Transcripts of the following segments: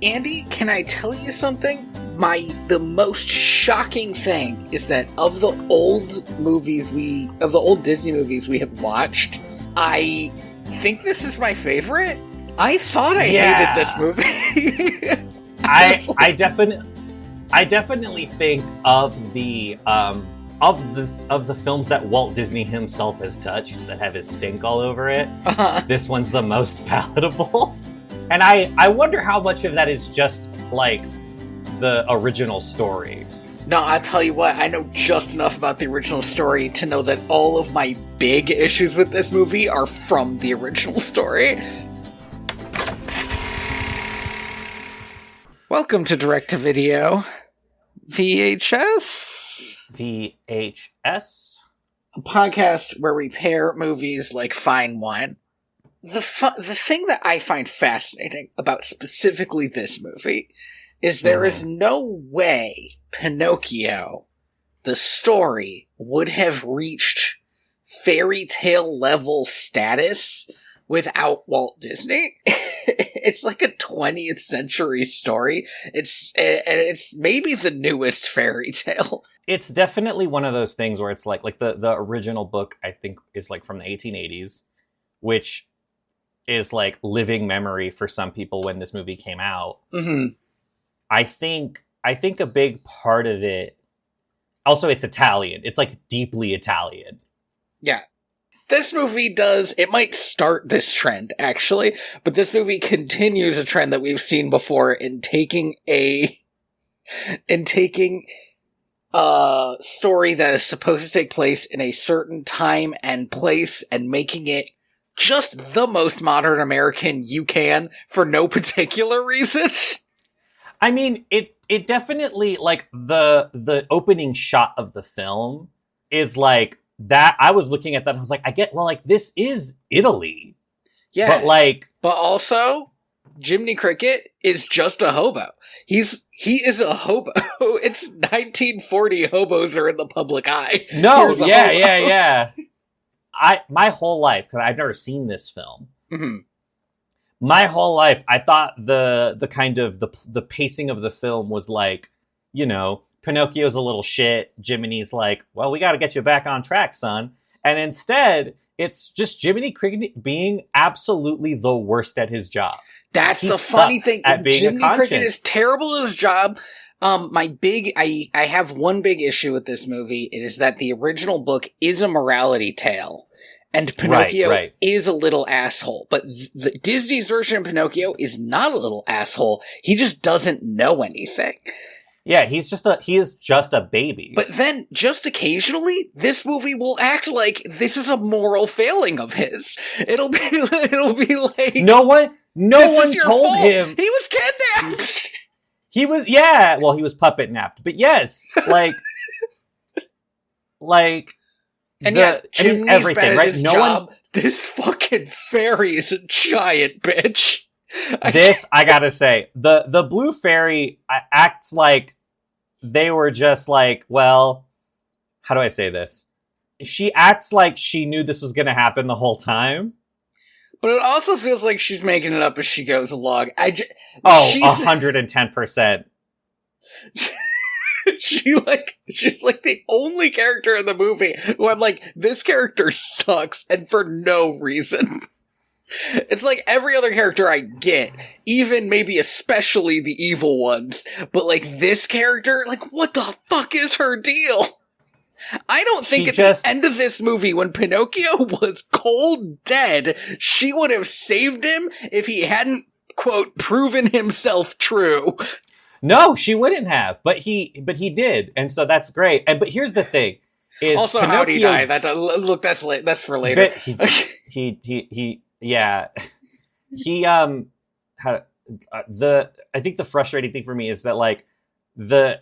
Andy, can I tell you something? The most shocking thing is that of the old Disney movies we have watched, I think this is my favorite. I thought I hated this movie. I definitely think of the films that Walt Disney himself has touched that have his stink all over it. This one's the most palatable. And I wonder how much of that is just like the original story. No, I'll tell you what, I know just enough about the original story to know that all of my big issues with this movie are from the original story. Welcome to Direct to Video. VHS? A podcast where we pair movies like fine wine. The thing that I find fascinating about specifically this movie is there is no way Pinocchio, the story, would have reached fairy tale level status without Walt Disney. It's like a 20th century story. It's maybe the newest fairy tale. It's definitely one of those things where it's like the original book, I think, is like from the 1880s, which is like living memory for some people when this movie came out. Mm-hmm. I think a big part of it, also it's Italian. It's like deeply Italian. Yeah. This movie it might start this trend, actually, but this movie continues a trend that we've seen before in taking a story that is supposed to take place in a certain time and place and making it just the most modern American you can for no particular reason. I mean, it definitely, like, the opening shot of the film is like that. I was looking at that and I was like, this is Italy. Yeah. But also, Jiminy Cricket is just a hobo. He is a hobo. It's 1940. Hobos are in the public eye. No, yeah. My whole life, because I've never seen this film. Mm-hmm. My whole life, I thought the kind of the pacing of the film was like, you know, Pinocchio's a little shit. Jiminy's like, well, we got to get you back on track, son. And instead, it's just Jiminy Cricket being absolutely the worst at his job. That's the funny thing. Jiminy Cricket is terrible at his job. I have one big issue with this movie. It is that the original book is a morality tale. And Pinocchio is a little asshole. But the Disney's version of Pinocchio is not a little asshole. He just doesn't know anything. Yeah, he is just a baby. But then, just occasionally, this movie will act like this is a moral failing of his. It'll be like, no one told him he was kidnapped. He was puppet napped. But yes, and Jimmy's everything, bad at right? his job. This fucking fairy is a giant bitch. I gotta say, the blue fairy acts like they were just like, well, how do I say this? She acts like she knew this was gonna happen the whole time. But it also feels like she's making it up as she goes along. 110%. She's like the only character in the movie who I'm like, this character sucks, and for no reason. It's like every other character I get, even maybe especially the evil ones, but like this character, like what the fuck is her deal? I don't think the end of this movie, when Pinocchio was cold dead, she would have saved him if he hadn't, quote, proven himself true. No, she wouldn't have, but he did, and so that's great. But here's the thing: is also Pinocchio, how'd he die? That's for later. I think the frustrating thing for me is that like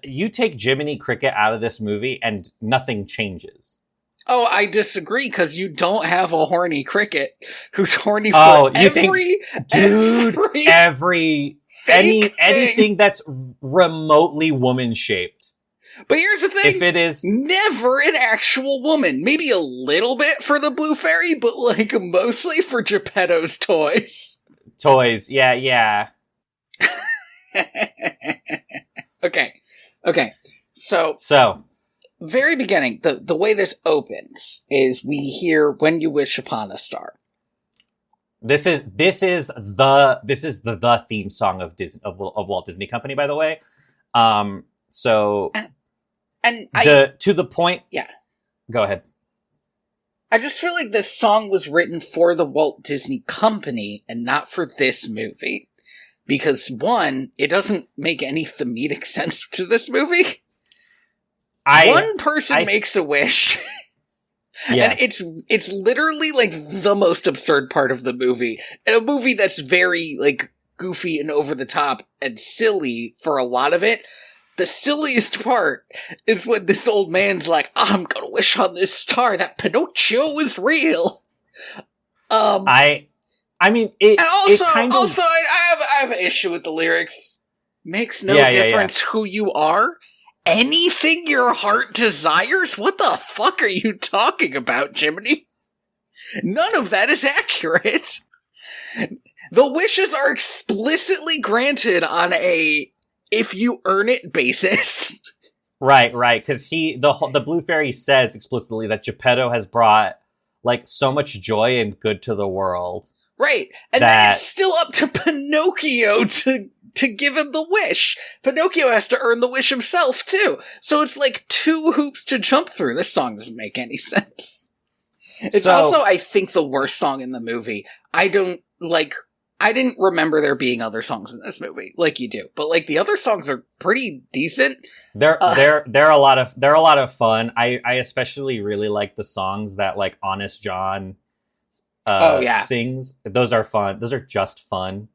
you take Jiminy Cricket out of this movie and nothing changes. Oh, I disagree, because you don't have a horny cricket who's horny for anything that's remotely woman shaped. But here's the thing. If it is never an actual woman, maybe a little bit for the blue fairy, but like mostly for Geppetto's toys. Yeah. Okay. Okay. So very beginning, the way this opens is we hear "When You Wish Upon a Star." This is the theme song of Disney of Walt Disney Company, by the way. So and to the point. Yeah. Go ahead. I just feel like this song was written for the Walt Disney Company and not for this movie. Because, one, it doesn't make any thematic sense to this movie. One person makes a wish. Yeah. And it's literally, like, the most absurd part of the movie. And a movie that's very, like, goofy and over the top and silly for a lot of it. The silliest part is when this old man's like, I'm gonna wish on this star that Pinocchio is real. I mean, I have an issue with the lyrics. Makes no difference who you are. Anything your heart desires? What the fuck are you talking about, Jiminy? None of that is accurate. The wishes are explicitly granted on a if you earn it basis. Right, because the Blue Fairy says explicitly that Geppetto has brought like so much joy and good to the world. Right, and then it's still up to Pinocchio to give him the wish. Pinocchio has to earn the wish himself too. So it's like two hoops to jump through. This song doesn't make any sense. It's also, I think, the worst song in the movie. I didn't remember there being other songs in this movie, like you do. But like the other songs are pretty decent. They're a lot of fun. I especially really like the songs that like Honest John sings. Those are fun. Those are just fun.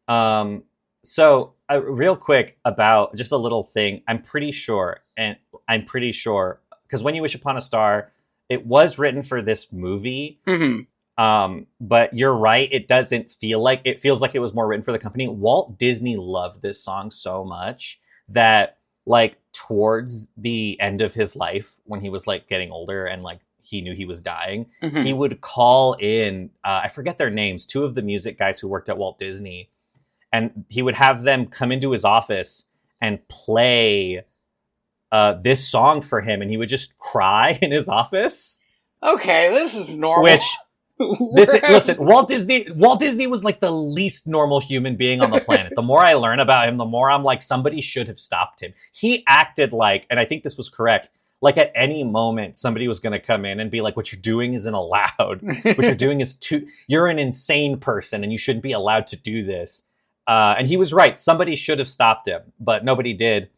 So real quick about just a little thing. I'm pretty sure because When You Wish Upon a Star, it was written for this movie. Mm-hmm. But you're right, it doesn't feel like it feels like it was more written for the company. Walt Disney loved this song so much that like towards the end of his life, when he was like getting older and like he knew he was dying, he would call in I forget their names, two of the music guys who worked at Walt Disney, and he would have them come into his office and play this song for him, and he would just cry in his office. Okay, this is normal. Listen, Walt Disney was like the least normal human being on the planet. The more I learn about him, the more I'm like, somebody should have stopped him. He acted like, and I think this was correct, like at any moment somebody was going to come in and be like, what you're doing isn't allowed. What you're doing is you're an insane person and you shouldn't be allowed to do this. And he was right. Somebody should have stopped him, but nobody did.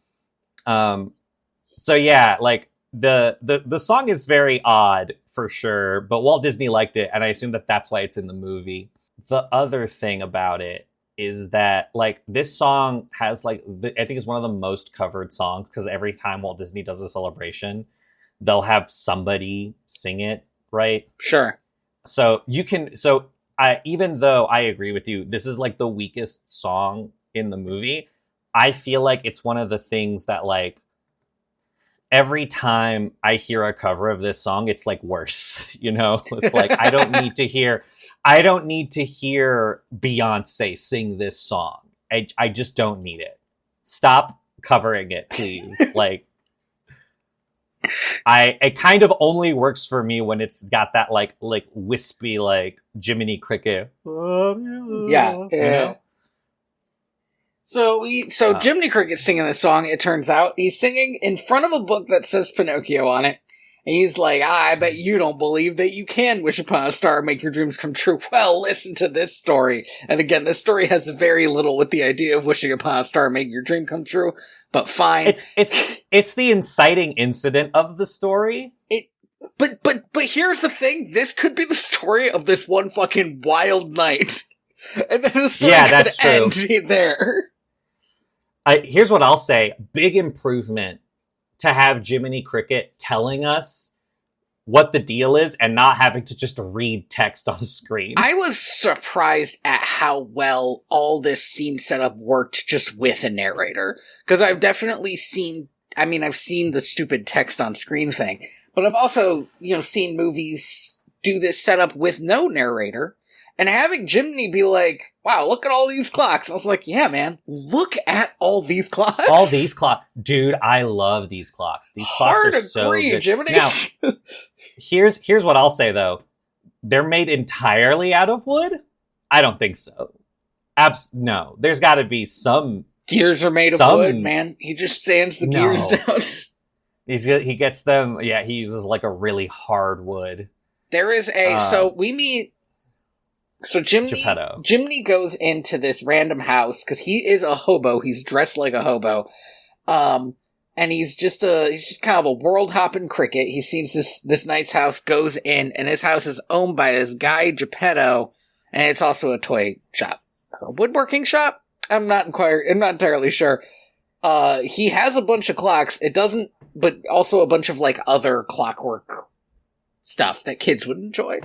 So yeah, like the song is very odd for sure, but Walt Disney liked it, and I assume that that's why it's in the movie. The other thing about it is that like this song has like I think it's one of the most covered songs, because every time Walt Disney does a celebration, they'll have somebody sing it, right? Sure. So even though I agree with you, this is like the weakest song in the movie, I feel like it's one of the things that like every time I hear a cover of this song, it's like worse, you know? It's like, I don't need to hear Beyonce sing this song. I just don't need it. Stop covering it, please. Like, it kind of only works for me when it's got that like wispy, like Jiminy Cricket. Yeah. You know? So Jiminy Cricket's singing this song, it turns out. He's singing in front of a book that says Pinocchio on it. And he's like, I bet you don't believe that you can wish upon a star and make your dreams come true. Well, listen to this story. And again, this story has very little with the idea of wishing upon a star and making your dream come true. But fine. It's the inciting incident of the story. But here's the thing. This could be the story of this one fucking wild night. And then the story could end there. Here's what I'll say. Big improvement to have Jiminy Cricket telling us what the deal is and not having to just read text on screen. I was surprised at how well all this scene setup worked just with a narrator. Because I've definitely seen the stupid text on screen thing. But I've also, seen movies do this setup with no narrator. And having Jiminy be like, wow, look at all these clocks. I was like, yeah, man, look at all these clocks. All these clocks. Dude, I love these clocks. These clocks are so good. Jiminy. Now, here's what I'll say, though. They're made entirely out of wood? I don't think so. No. There's got to be some... Gears are made of wood, man. He just sands the gears down. He gets them... Yeah, he uses like a really hard wood. There is a... So we meet... So Jiminy goes into this random house because he is a hobo. He's dressed like a hobo, and he's just kind of a world hopping cricket. He sees this nice house, goes in, and his house is owned by this guy Geppetto, and it's also a toy shop, a woodworking shop. I'm not entirely sure. He has a bunch of clocks. But also a bunch of like other clockwork stuff that kids would enjoy.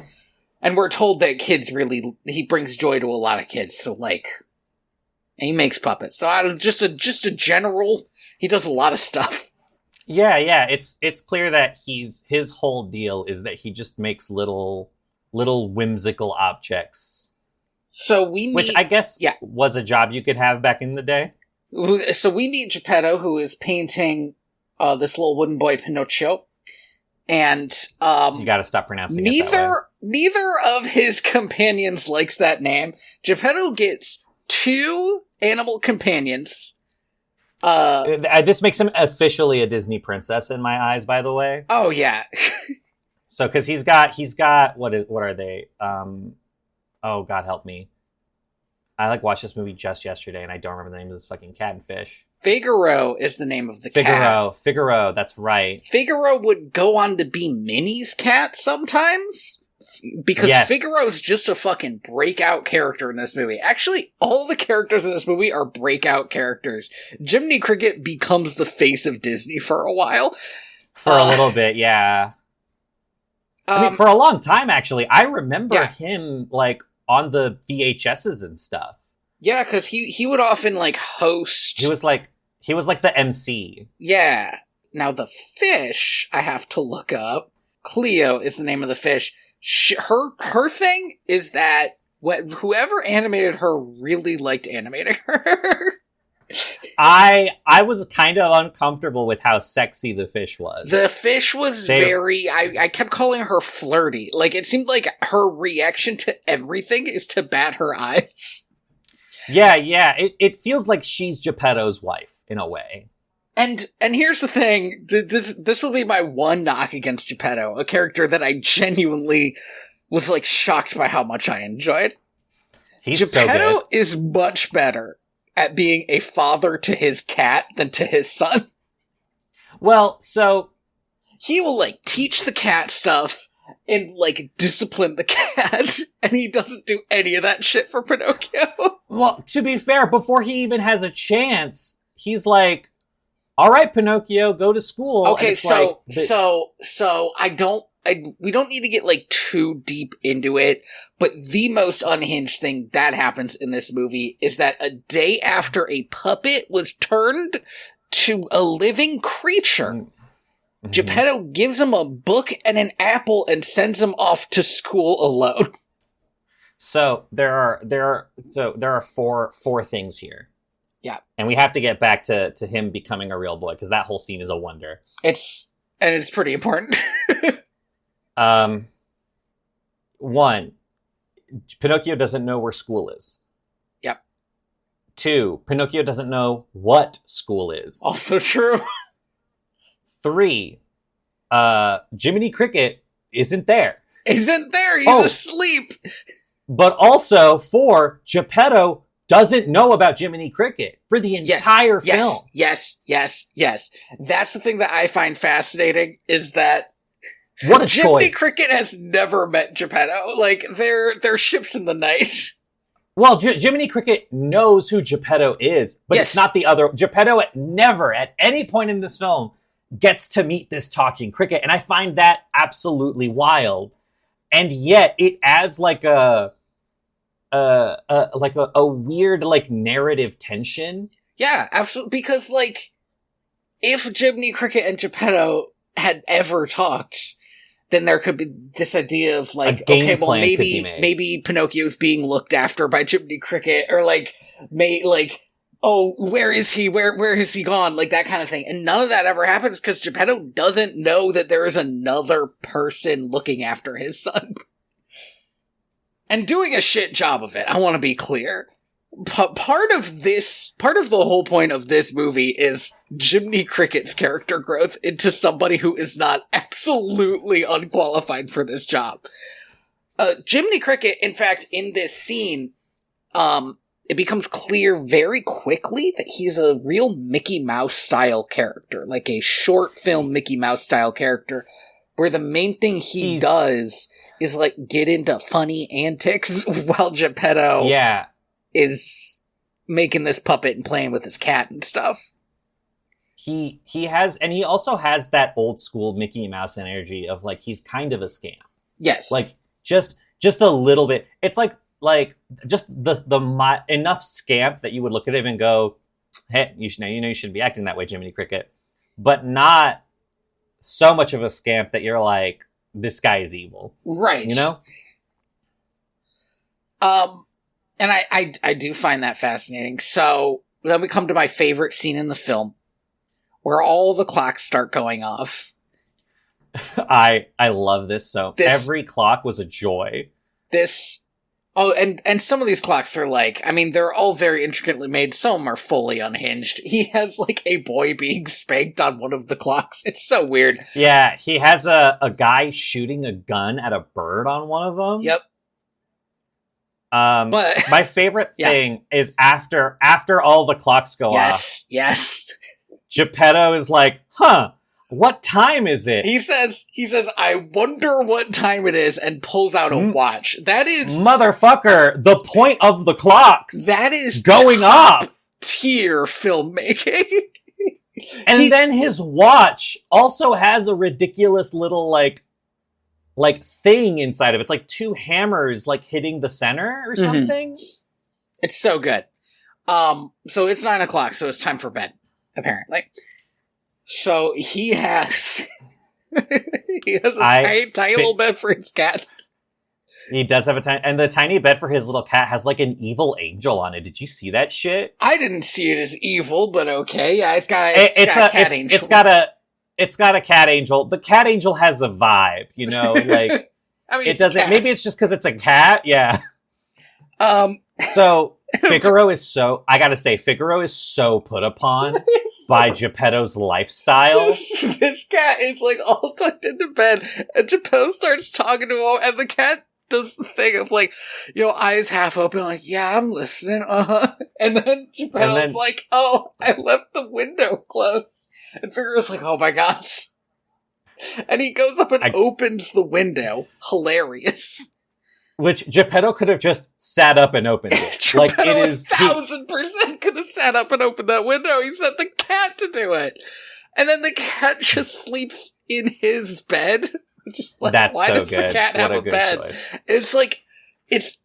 And we're told that he brings joy to a lot of kids. So like, and he makes puppets. So out of just a general, he does a lot of stuff. Yeah. It's clear that his whole deal is that he just makes little whimsical objects. So we meet, which I guess was a job you could have back in the day. So we meet Geppetto, who is painting this little wooden boy Pinocchio. And you got to stop pronouncing it that way. Neither of his companions likes that name. Geppetto gets 2 animal companions. This makes him officially a Disney princess in my eyes, by the way. Oh yeah. So because he's got what are they? Oh God help me. I watched this movie just yesterday and I don't remember the name of this fucking cat and fish. Figaro is the name of the cat. Figaro, that's right. Figaro would go on to be Minnie's cat sometimes. Because Figaro's just a fucking breakout character in this movie. Actually, all the characters in this movie are breakout characters. Jiminy Cricket becomes the face of Disney for a while. For a little bit, yeah. I mean, for a long time, actually. I remember him, on the VHSs and stuff. Yeah, because he would often, host... He was like the MC. Yeah. Now, the fish, I have to look up. Cleo is the name of the fish. Her thing is that whoever animated her really liked animating her. I was kind of uncomfortable with how sexy the fish was. The fish was I kept calling her flirty. It seemed like her reaction to everything is to bat her eyes. Yeah. It feels like she's Geppetto's wife in a way. And here's the thing, this will be my one knock against Geppetto, a character that I genuinely was shocked by how much I enjoyed. Geppetto is much better at being a father to his cat than to his son. Well, so he will teach the cat stuff and discipline the cat, and he doesn't do any of that shit for Pinocchio. Well, to be fair, before he even has a chance, he's like, all right, Pinocchio, go to school. Okay, we don't need to get too deep into it, but the most unhinged thing that happens in this movie is that a day after a puppet was turned to a living creature, Geppetto gives him a book and an apple and sends him off to school alone. So there are four things here. Yeah. And we have to get back to him becoming a real boy, because that whole scene is a wonder. It's pretty important. 1, Pinocchio doesn't know where school is. Yep. 2, Pinocchio doesn't know what school is. Also true. 3, Jiminy Cricket isn't there. He's asleep. But also 4, Geppetto doesn't know about Jiminy Cricket for the entire film. Yes. That's the thing that I find fascinating, is that what a choice. Jiminy Cricket has never met Geppetto. They're ships in the night. Well, Jiminy Cricket knows who Geppetto is, but it's not the other. Geppetto never, at any point in this film, gets to meet this talking cricket, and I find that absolutely wild. And yet, it adds a weird narrative tension. Yeah, absolutely. Because if Jiminy Cricket and Geppetto had ever talked, then there could be this idea of like, game okay, well, plan could be made. maybe Pinocchio's being looked after by Jiminy Cricket, or like, oh, where is he? Where has he gone? Like that kind of thing. And none of that ever happens because Geppetto doesn't know that there is another person looking after his son. And doing a shit job of it, I want to be clear. Part of the whole point of this movie is Jiminy Cricket's character growth into somebody who is not absolutely unqualified for this job. Jiminy Cricket, in fact, in this scene, it becomes clear very quickly that he's a real Mickey Mouse style character, like a short film Mickey Mouse style character, where the main thing he does is like get into funny antics while Geppetto is making this puppet and playing with his cat and stuff. He has, and he also has that old school Mickey Mouse energy of like he's kind of a scam. Yes, like just a little bit. It's like just the enough scamp that you would look at him and go, "Hey, you shouldn't be acting that way, Jiminy Cricket," but not so much of a scamp that you're like, this guy is evil, right? You know. And I do find that fascinating. So then we come to my favorite scene in the film, where all the clocks start going off. I love this. So every clock was a joy. And some of these clocks are like, I mean, they're all very intricately made. Some of them are fully unhinged. He has like a boy being spanked on one of the clocks. It's so weird. Yeah, he has a guy shooting a gun at a bird on one of them. Yep. But my favorite thing is after all the clocks go off. Yes. Geppetto is like, what time is it? He says, I wonder what time it is, and pulls out a watch. That is... Motherfucker, the point of the clocks. That is going off. Tier filmmaking. And then his watch also has a ridiculous little, like thing inside of it. It's like two hammers, like, hitting the center or something. It's so good. So it's 9 o'clock, so it's time for bed, apparently. So he has a tiny little bed for his cat. He does have and the tiny bed for his little cat has like an evil angel on it. Did you see that shit? I didn't see it as evil, but okay. Yeah, it's got a cat angel. It's got a cat angel. The cat angel has a vibe, you know, like I mean, it doesn't. Maybe it's just because it's a cat. Yeah. So Figaro is so put upon by Geppetto's lifestyle. This cat is like all tucked into bed, and Geppetto starts talking to him, and the cat does the thing of like, eyes half open, like, yeah, I'm listening, and then Geppetto's like, oh, I left the window closed, and Figaro's like, oh my gosh, and he goes up and opens the window, hilarious. Which Geppetto could have just sat up and opened it. Like it is 1,000% could have sat up and opened that window. He sent the cat to do it, and then the cat just sleeps in his bed. Just like, that's why so does good. the cat have a bed? Choice. It's like it's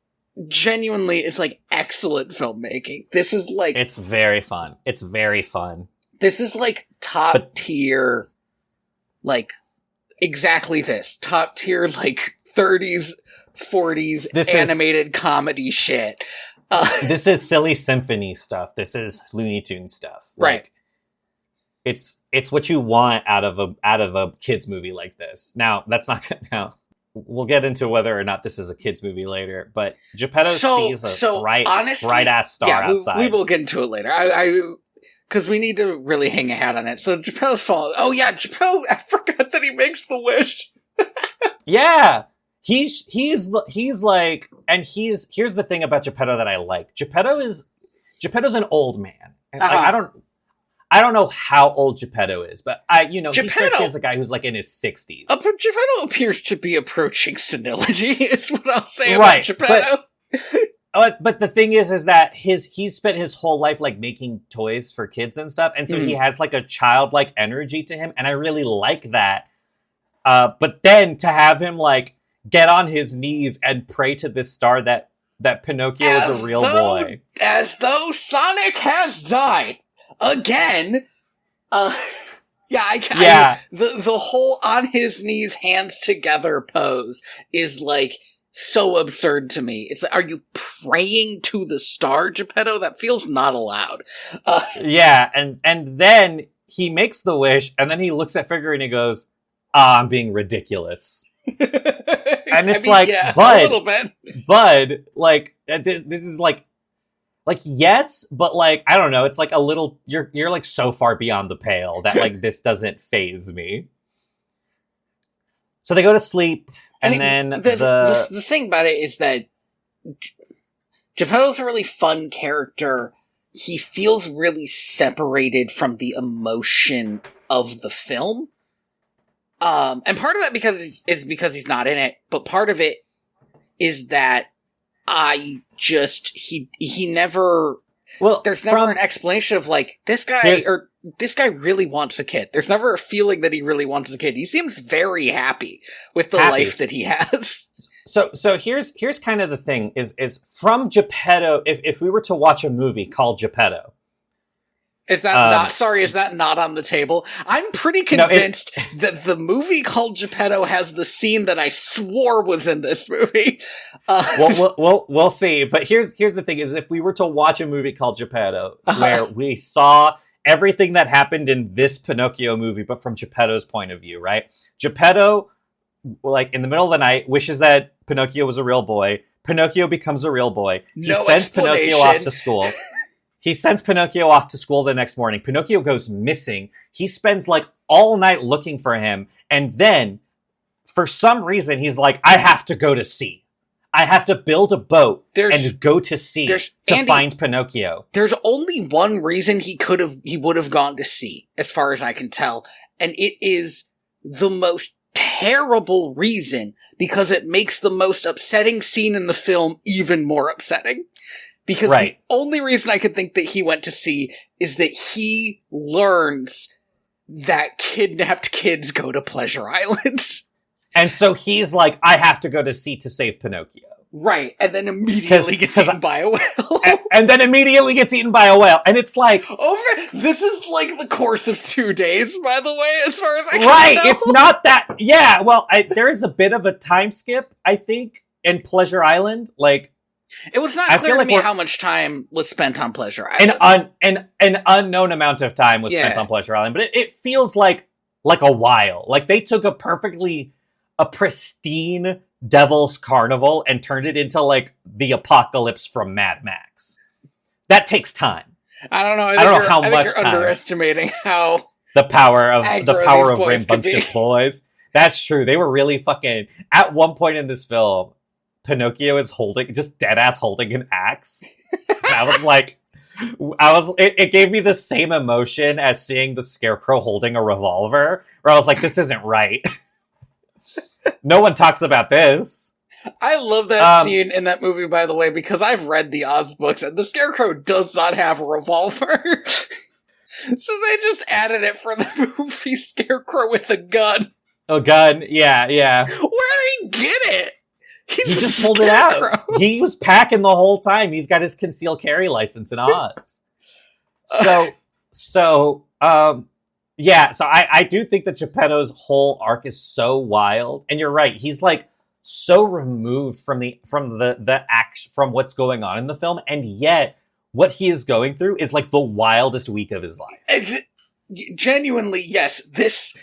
like excellent filmmaking. This is like it's very fun. It's very fun. This is like top tier, like exactly this top tier like 30s. 40s animated comedy shit. This is silly symphony stuff. This is Looney Tunes stuff. Right. Like, it's what you want out of a kids movie like this. Now, that's not good. Now, we'll get into whether or not this is a kids movie later, but Geppetto sees a bright ass star outside. We will get into it later. Because we need to really hang a hat on it. So Geppetto's falling. Oh yeah, Geppetto, I forgot that he makes the wish. Yeah. He's like, and here's the thing about Geppetto that I like. Geppetto's an old man. And I don't know how old Geppetto is, but Geppetto is a guy who's like in his 60s. Geppetto appears to be approaching senility, is what I'll say about Geppetto. But the thing is that he's spent his whole life like making toys for kids and stuff, and so he has like a childlike energy to him, and I really like that. But then to have him like get on his knees and pray to this star that Pinocchio is a real boy. As though Sonic has died. Again. Yeah. The whole on his knees, hands together pose is like so absurd to me. It's like, are you praying to the star, Geppetto? That feels not allowed. Yeah, and then he makes the wish, and then he looks at Figure and he goes, I'm being ridiculous. And it's a little bit. Bud, like, this is like, yes, but like, I don't know, it's like a little, you're like so far beyond the pale that like this doesn't faze me. So they go to sleep, and then the thing about it is that Geppetto's a really fun character. He feels really separated from the emotion of the film. And part of that is because he's not in it, but part of it is that he never, there's never an explanation of like, this guy really wants a kid. There's never a feeling that he really wants a kid. He seems very happy with the life that he has. So here's kind of the thing is from Geppetto, if we were to watch a movie called Geppetto, is that not on the table? I'm pretty convinced that the movie called Geppetto has the scene that I swore was in this movie. We'll see. But here's the thing: is if we were to watch a movie called Geppetto, where we saw everything that happened in this Pinocchio movie, but from Geppetto's point of view, right? Geppetto, like in the middle of the night, wishes that Pinocchio was a real boy. Pinocchio becomes a real boy. He sends Pinocchio off to school. He sends Pinocchio off to school the next morning. Pinocchio goes missing. He spends like all night looking for him. And then, for some reason, he's like, I have to go to sea. I have to build a boat and go to sea to find Pinocchio. There's only one reason he would have gone to sea, as far as I can tell. And it is the most terrible reason, because it makes the most upsetting scene in the film even more upsetting. Because the only reason I could think that he went to sea is that he learns that kidnapped kids go to Pleasure Island. And so he's like, I have to go to sea to save Pinocchio. Right, and then immediately gets eaten by a whale. And then immediately gets eaten by a whale. And it's like... This is like the course of 2 days, by the way, as far as I can tell. Right, it's not that... Yeah, well, there is a bit of a time skip, I think, in Pleasure Island. Like... It was not clear to me how much time was spent on Pleasure Island. An unknown amount of time was spent on Pleasure Island, but it feels like a while. Like they took a pristine Devil's Carnival and turned it into like the apocalypse from Mad Max. That takes time. I don't know. I don't know how much you're underestimating how the power of rambunctious boys. That's true. They were really fucking. At one point in this film, Pinocchio is just dead ass holding an axe. It gave me the same emotion as seeing the Scarecrow holding a revolver, where I was like, this isn't right. No one talks about this. I love that scene in that movie, by the way, because I've read the Oz books, and the Scarecrow does not have a revolver. So they just added it for the movie Scarecrow with a gun. A gun, yeah. Where did he get it? He just pulled it out. He was packing the whole time. He's got his concealed carry license in Oz. So I do think that Geppetto's whole arc is so wild. And you're right. He's like so removed from what's going on in the film, and yet what he is going through is like the wildest week of his life. Genuinely, yes. This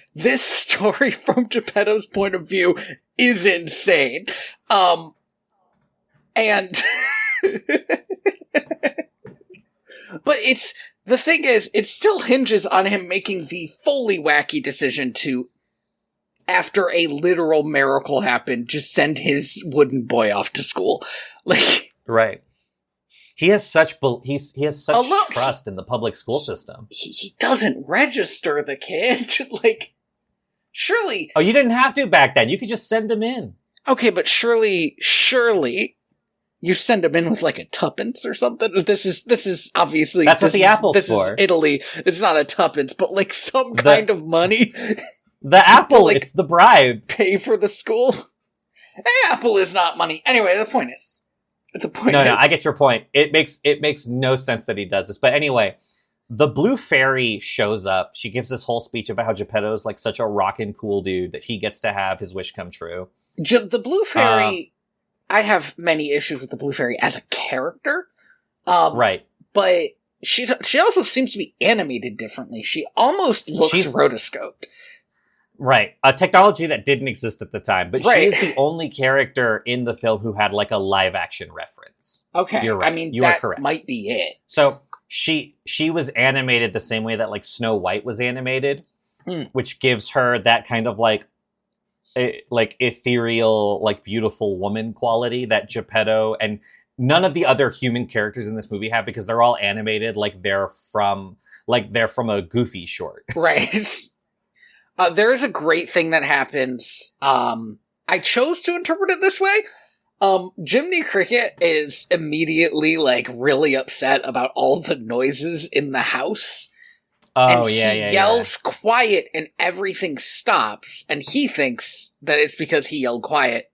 story from Geppetto's point of view is insane. And but the thing is, it still hinges on him making the fully wacky decision to, after a literal miracle happened, just send his wooden boy off to school. Like, right. He has such trust in the public school system. He doesn't register the kid. Like, surely... Oh, you didn't have to back then. You could just send him in. Okay, but surely, you send him in with like a tuppence or something. This is obviously... That's what the apple's this for. This is Italy. It's not a tuppence, but like some kind of money. The apple, it's the bribe. Pay for the school. Apple is not money. Anyway, the point is... No, I get your point. It makes no sense that he does this. But anyway, the Blue Fairy shows up. She gives this whole speech about how Geppetto's like such a rockin' cool dude that he gets to have his wish come true. The Blue Fairy, I have many issues with the Blue Fairy as a character. Right. But she also seems to be animated differently. She almost looks rotoscoped. Right. A technology that didn't exist at the time. But Right. she is the only character in the film who had like a live action reference. Okay. You're right. I mean, you are that correct. might be it. So she was animated the same way that like Snow White was animated, which gives her that kind of like ethereal, like beautiful woman quality that Geppetto and none of the other human characters in this movie have, because they're all animated like they're from a Goofy short. Right. There is a great thing that happens. I chose to interpret it this way. Jiminy Cricket is immediately like really upset about all the noises in the house. Oh, and yeah, he yells quiet and everything stops, and he thinks that it's because he yelled quiet.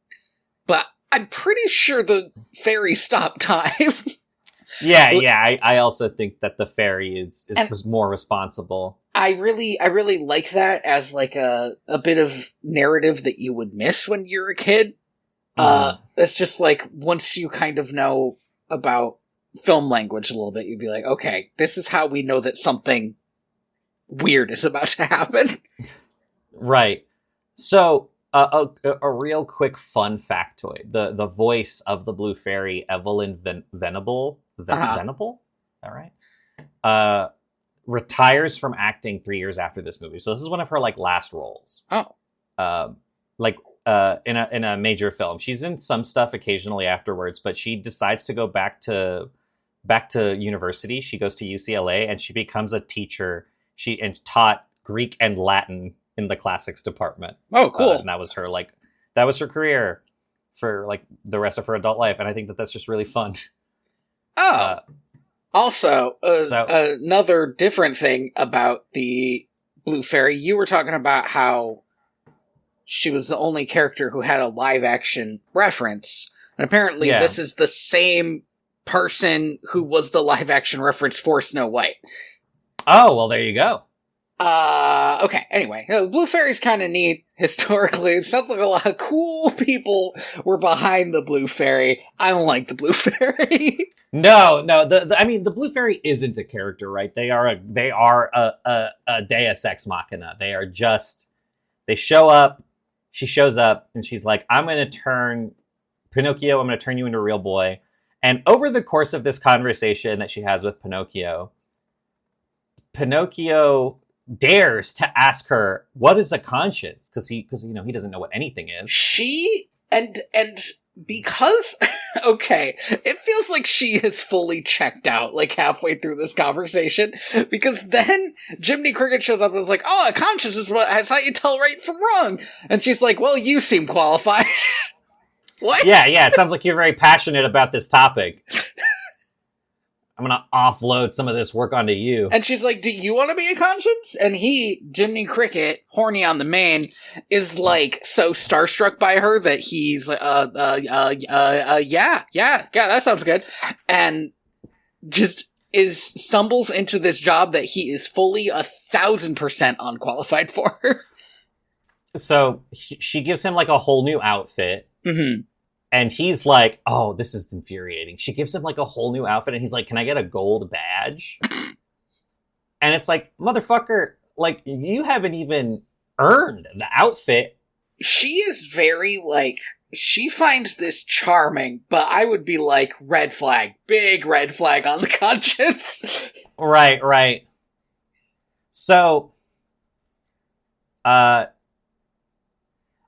But I'm pretty sure the fairy stopped time. Yeah. I also think that the fairy was more responsible. I really like that as like a bit of narrative that you would miss when you're a kid. It's just like once you kind of know about film language a little bit, you'd be like, okay, this is how we know that something weird is about to happen. Right. So a real quick fun factoid: the voice of the Blue Fairy, Evelyn Venable, Venable, all right, retires from acting 3 years after this movie. So this is one of her like last roles. Oh, in a major film. She's in some stuff occasionally afterwards, but she decides to go back to university. She goes to UCLA and she becomes a teacher. She taught Greek and Latin in the classics department. Oh, cool. And that was her career for like the rest of her adult life. And I think that that's just really fun. Also, another different thing about the Blue Fairy, you were talking about how she was the only character who had a live action reference. And apparently this is the same person who was the live action reference for Snow White. Oh, well, there you go. Okay, anyway, Blue Fairy's kind of neat historically. It sounds like a lot of cool people were behind the Blue Fairy. I don't like the Blue Fairy. No. I mean, the Blue Fairy isn't a character, right? They are a Deus Ex Machina. They show up. She shows up and she's like, I'm going to turn Pinocchio. I'm going to turn you into a real boy. And over the course of this conversation that she has with Pinocchio dares to ask her, what is a conscience? Because he doesn't know what anything is. Because, okay, it feels like she has fully checked out, like, halfway through this conversation, because then Jiminy Cricket shows up and is like, oh, a conscience is how you tell right from wrong. And she's like, well, you seem qualified. What? Yeah, it sounds like you're very passionate about this topic. I'm gonna offload some of this work onto you. And she's like, do you want to be a conscience? And Jiminy Cricket, horny on the main, is like so starstruck by her that he's like, yeah, that sounds good. And just stumbles into this job that he is fully 1,000% unqualified for. So she gives him like a whole new outfit. Mm-hmm. And he's like, oh, this is infuriating. She gives him like a whole new outfit and he's like, can I get a gold badge? And it's like, motherfucker, like you haven't even earned the outfit. She is very like, she finds this charming, but I would be like, red flag, big red flag on the conscience. Right. So,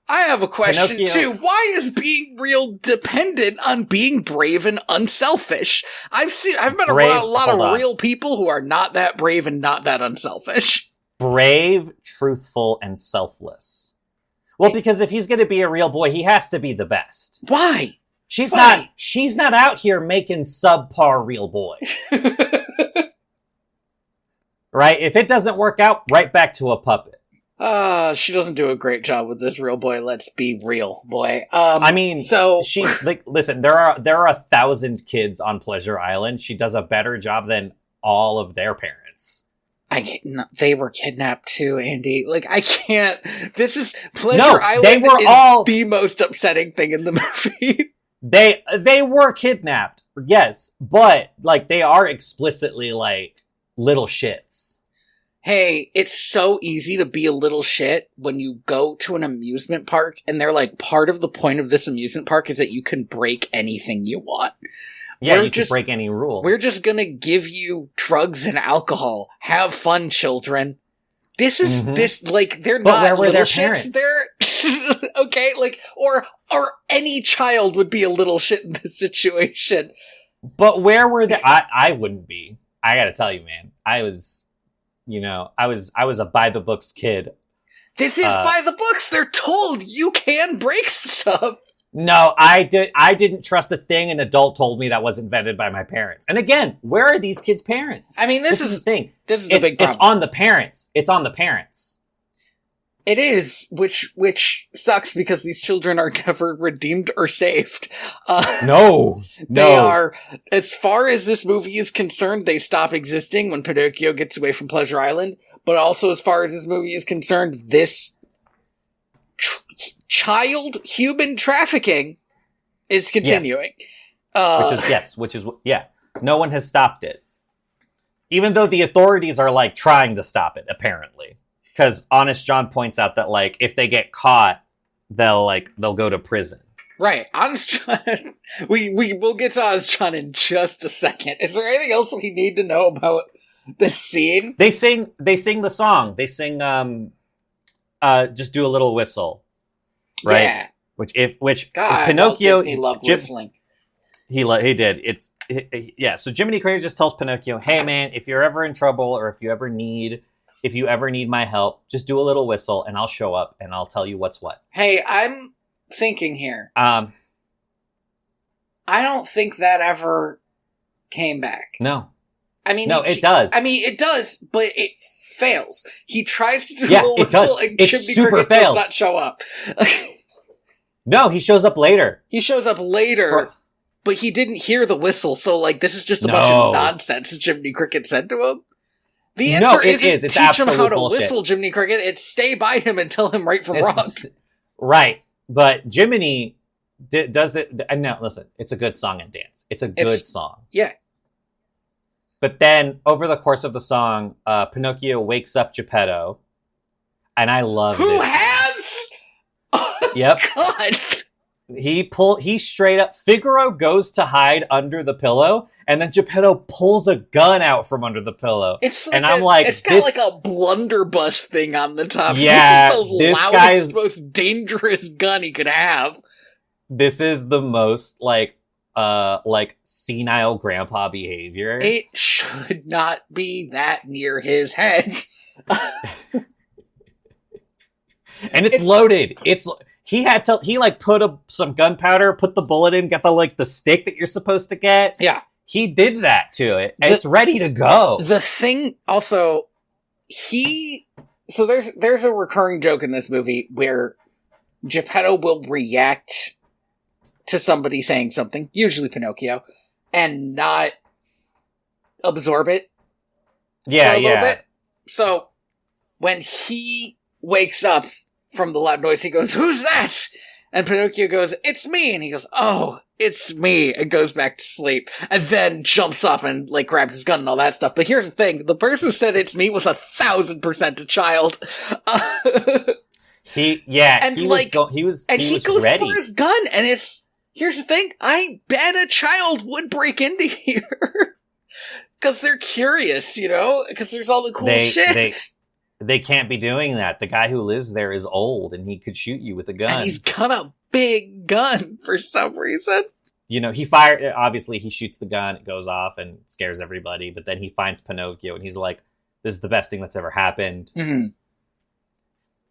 I have a question, Pinocchio. too. Why is being real dependent on being brave and unselfish? I've met around a lot of real people who are not that brave and not that unselfish. Brave, truthful, and selfless. Well, because if he's going to be a real boy, he has to be the best. Why? She's not out here making subpar real boys. Right? If it doesn't work out, right back to a puppet. She doesn't do a great job with this real boy. Let's be real, boy. She listen. There are 1,000 kids on Pleasure Island. She does a better job than all of their parents. They were kidnapped too, Andy. Like, I can't. This is Pleasure No, Island. they were is all the most upsetting thing in the movie. They were kidnapped, yes, but like they are explicitly like little shits. Hey, it's so easy to be a little shit when you go to an amusement park and they're like, part of the point of this amusement park is that you can break anything you want. Yeah, you can break any rule. We're just gonna give you drugs and alcohol. Have fun, children. This is they're but not where were little their shits. parents? They're okay, like or any child would be a little shit in this situation. But where were they? I wouldn't be. I gotta tell you, man. I was a by the books kid. This is by the books. They're told you can break stuff. No, I didn't trust a thing an adult told me that was invented by my parents. And again, where are these kids' parents? I mean, this is the thing. This is the big problem. It's on the parents. It's on the parents. It is, which sucks because these children are never redeemed or saved. No. They are, as far as this movie is concerned, they stop existing when Pinocchio gets away from Pleasure Island. But also, as far as this movie is concerned, this child human trafficking is continuing. Yes. Which is no one has stopped it. Even though the authorities are like trying to stop it, apparently. Because Honest John points out that like if they get caught, they'll go to prison. Right. Honest John, we'll get to Honest John in just a second. Is there anything else we need to know about this scene? They sing the song. They sing just do a little whistle. Right? Yeah. Which God, Pinocchio Walt Disney loved whistling. He did. So Jiminy Cricket just tells Pinocchio, "Hey man, if you're ever in trouble or if you ever need my help, just do a little whistle and I'll show up and I'll tell you what's what." Hey, I'm thinking here. I don't think that ever came back. No. I mean, no, it does. I mean, it does, but it fails. He tries to do a little whistle and it Jiminy super Cricket fails. does not show up. No, he shows up later. But he didn't hear the whistle, so like this is just a bunch of nonsense Jiminy Cricket said to him. The answer isn't teach him how to whistle, Jiminy Cricket. It's stay by him and tell him right from wrong. Right, but Jiminy does it. And now, listen, it's a good song and dance. It's a good song. Yeah. But then, over the course of the song, Pinocchio wakes up Geppetto, and I love Who this. has? Yep. God. He straight up, Figaro goes to hide under the pillow, and then Geppetto pulls a gun out from under the pillow. It's like it's got like a blunderbuss thing on the top. Yeah, this is the loudest, most dangerous gun he could have. This is the most like senile grandpa behavior. It should not be that near his head. And it's loaded. He put some gunpowder, put the bullet in, get the stick that you're supposed to get. Yeah. He did that to it, and it's ready to go. The thing also, so there's a recurring joke in this movie where Geppetto will react to somebody saying something, usually Pinocchio, and not absorb it. Yeah, for a little bit. So when he wakes up from the loud noise, he goes, "Who's that?" And Pinocchio goes, "It's me." And he goes, "Oh, it's me," and goes back to sleep. And then jumps up and like grabs his gun and all that stuff. But here's the thing: the person who said "it's me" was 1,000% a child. He was goes ready for his gun, and here's the thing: I bet a child would break into here because they're curious, because there's all the cool shit. They can't be doing that. The guy who lives there is old, and he could shoot you with a gun. And he's got a big gun for some reason. Obviously he shoots the gun, it goes off and scares everybody, but then he finds Pinocchio, and he's like, this is the best thing that's ever happened. Mm-hmm.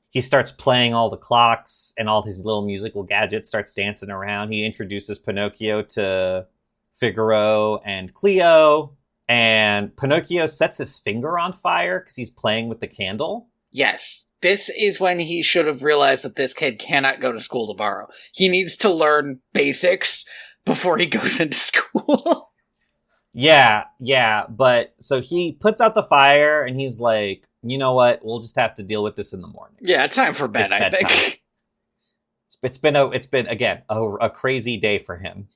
He starts playing all the clocks and all his little musical gadgets, starts dancing around. He introduces Pinocchio to Figaro and Cleo. And Pinocchio sets his finger on fire because he's playing with the candle. Yes. This is when he should have realized that this kid cannot go to school tomorrow. He needs to learn basics before he goes into school. Yeah, but so he puts out the fire and he's like, you know what? We'll just have to deal with this in the morning. Yeah, time for bed, It's I bedtime. think. It's been again a crazy day for him.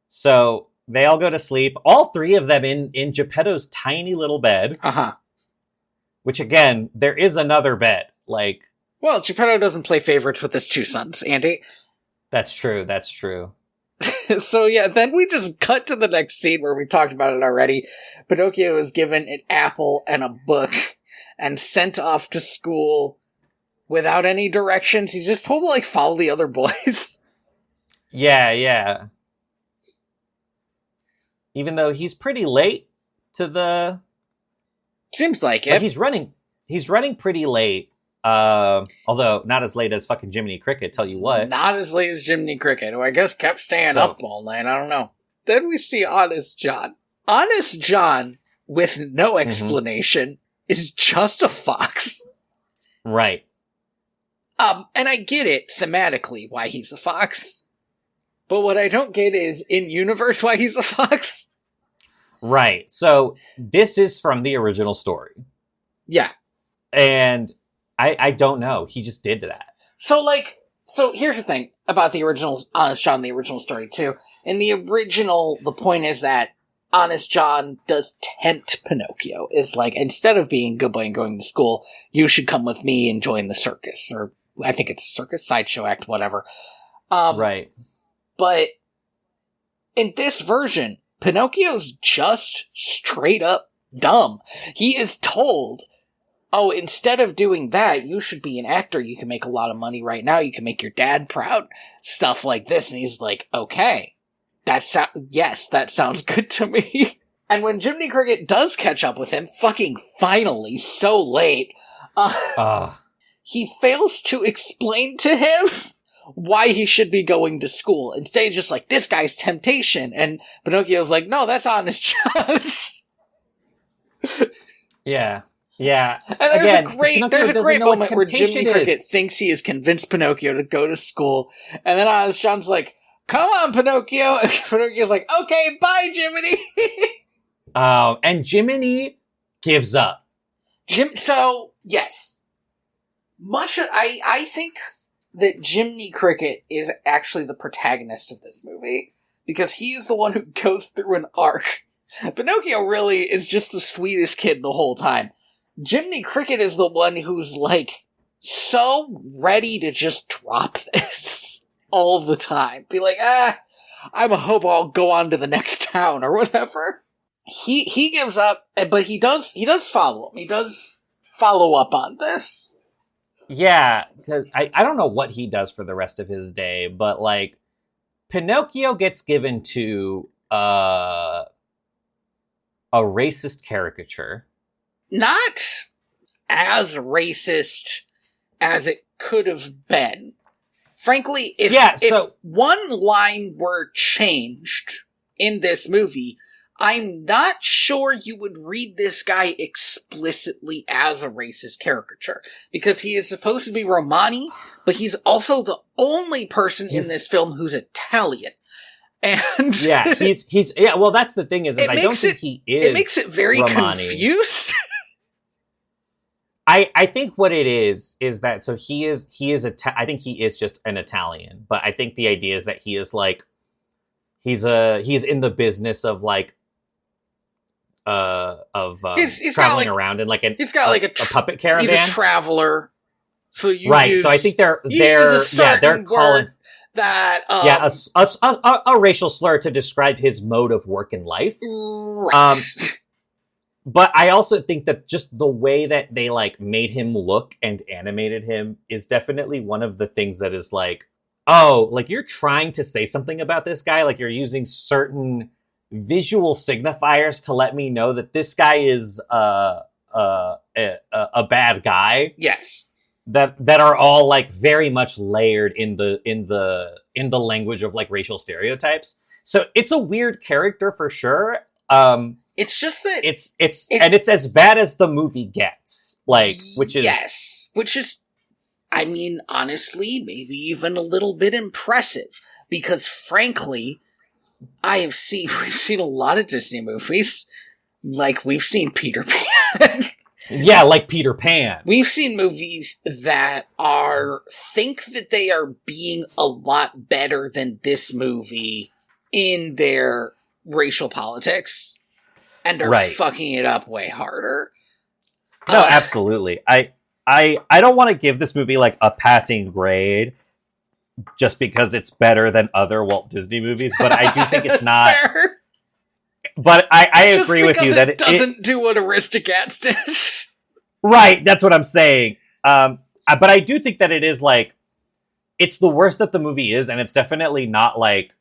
So they all go to sleep. All three of them in Geppetto's tiny little bed. Uh-huh. Which again, there is another bed. Like, well, Geppetto doesn't play favorites with his two sons, Andy. That's true. That's true. So yeah, then we just cut to the next scene where we talked about it already. Pinocchio is given an apple and a book and sent off to school without any directions. He's just told to, like, follow the other boys. Yeah. Even though he's pretty late to the... Seems like it. Like he's running pretty late. Although not as late as fucking Jiminy Cricket, tell you what. Not as late as Jiminy Cricket, who I guess kept staying up all night. I don't know. Then we see Honest John. Honest John, with no explanation, is just a fox. Right. And I get it thematically why he's a fox. But what I don't get is in universe why he's a fox. Right. So this is from the original story. Yeah. And I don't know. He just did that. So here's the thing about the original Honest John, the original story too. In the original, the point is that Honest John does tempt Pinocchio. Is like, instead of being good boy and going to school, you should come with me and join the circus. Or I think it's circus, sideshow act, whatever. Right. But in this version, Pinocchio's just straight up dumb. He is told, oh, instead of doing that, you should be an actor. You can make a lot of money right now. You can make your dad proud. Stuff like this. And he's like, okay, yes, that sounds good to me. And when Jiminy Cricket does catch up with him, fucking finally, so late, he fails to explain to him why he should be going to school. Instead, he's just like, this guy's temptation. And Pinocchio's like, no, that's Honest John. Yeah. And there's a great moment where Jiminy Cricket thinks he has convinced Pinocchio to go to school. And then Honest John's like, come on, Pinocchio. And Pinocchio's like, okay, bye, Jiminy. And Jiminy gives up. So, yes. I think that Jiminy Cricket is actually the protagonist of this movie, because he is the one who goes through an arc. Pinocchio really is just the sweetest kid the whole time. Jiminy Cricket is the one who's, like, so ready to just drop this all the time. Be like, I hope I'll go on to the next town or whatever. He gives up, but he does follow him. He does follow up on this. Yeah, because I don't know what he does for the rest of his day, but, like, Pinocchio gets given to a racist caricature. Not as racist as it could have been. Frankly, if one line were changed in this movie, I'm not sure you would read this guy explicitly as a racist caricature, because he is supposed to be Romani, but he's also the only person in this film who's Italian. And yeah, well, that's the thing is I don't think he is. It makes it very Romani. Confused. I think what it is that, so he is I think he is just an Italian, but I think the idea is that he is like, he's in the business of like, he's traveling around in like he's got like a puppet caravan. He's a traveler. So so I think they're calling that a racial slur to describe his mode of work in life. Right. But I also think that just the way that they like made him look and animated him is definitely one of the things that is like, oh, like you're trying to say something about this guy, like you're using certain visual signifiers to let me know that this guy is a bad guy. Yes. That are all like very much layered in the language of like racial stereotypes. So it's a weird character for sure. It's just that it's as bad as the movie gets. Like, which is, I mean, honestly, maybe even a little bit impressive, because frankly, we've seen a lot of Disney movies. Like, we've seen Peter Pan. Yeah, like Peter Pan. We've seen movies that think that they are being a lot better than this movie in their racial politics and are fucking it up way harder. No, absolutely. I don't want to give this movie like a passing grade just because it's better than other Walt Disney movies, but I do think it's not. Fair. But I agree with you that it doesn't do what Aristocats did. Right, that's what I'm saying. But I do think that it is like, it's the worst that the movie is, and it's definitely not like,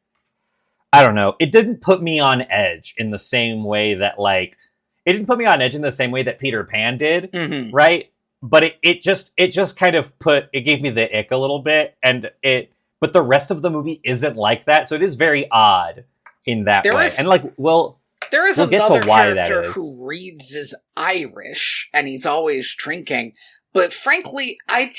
I don't know, it didn't put me on edge in the same way that like, it didn't put me on edge in the same way that Peter Pan did, right? But it just kind of it gave me the ick a little bit, but the rest of the movie isn't like that, so it is very odd in that way. And like, there is another character who reads as Irish, and he's always drinking. But frankly, I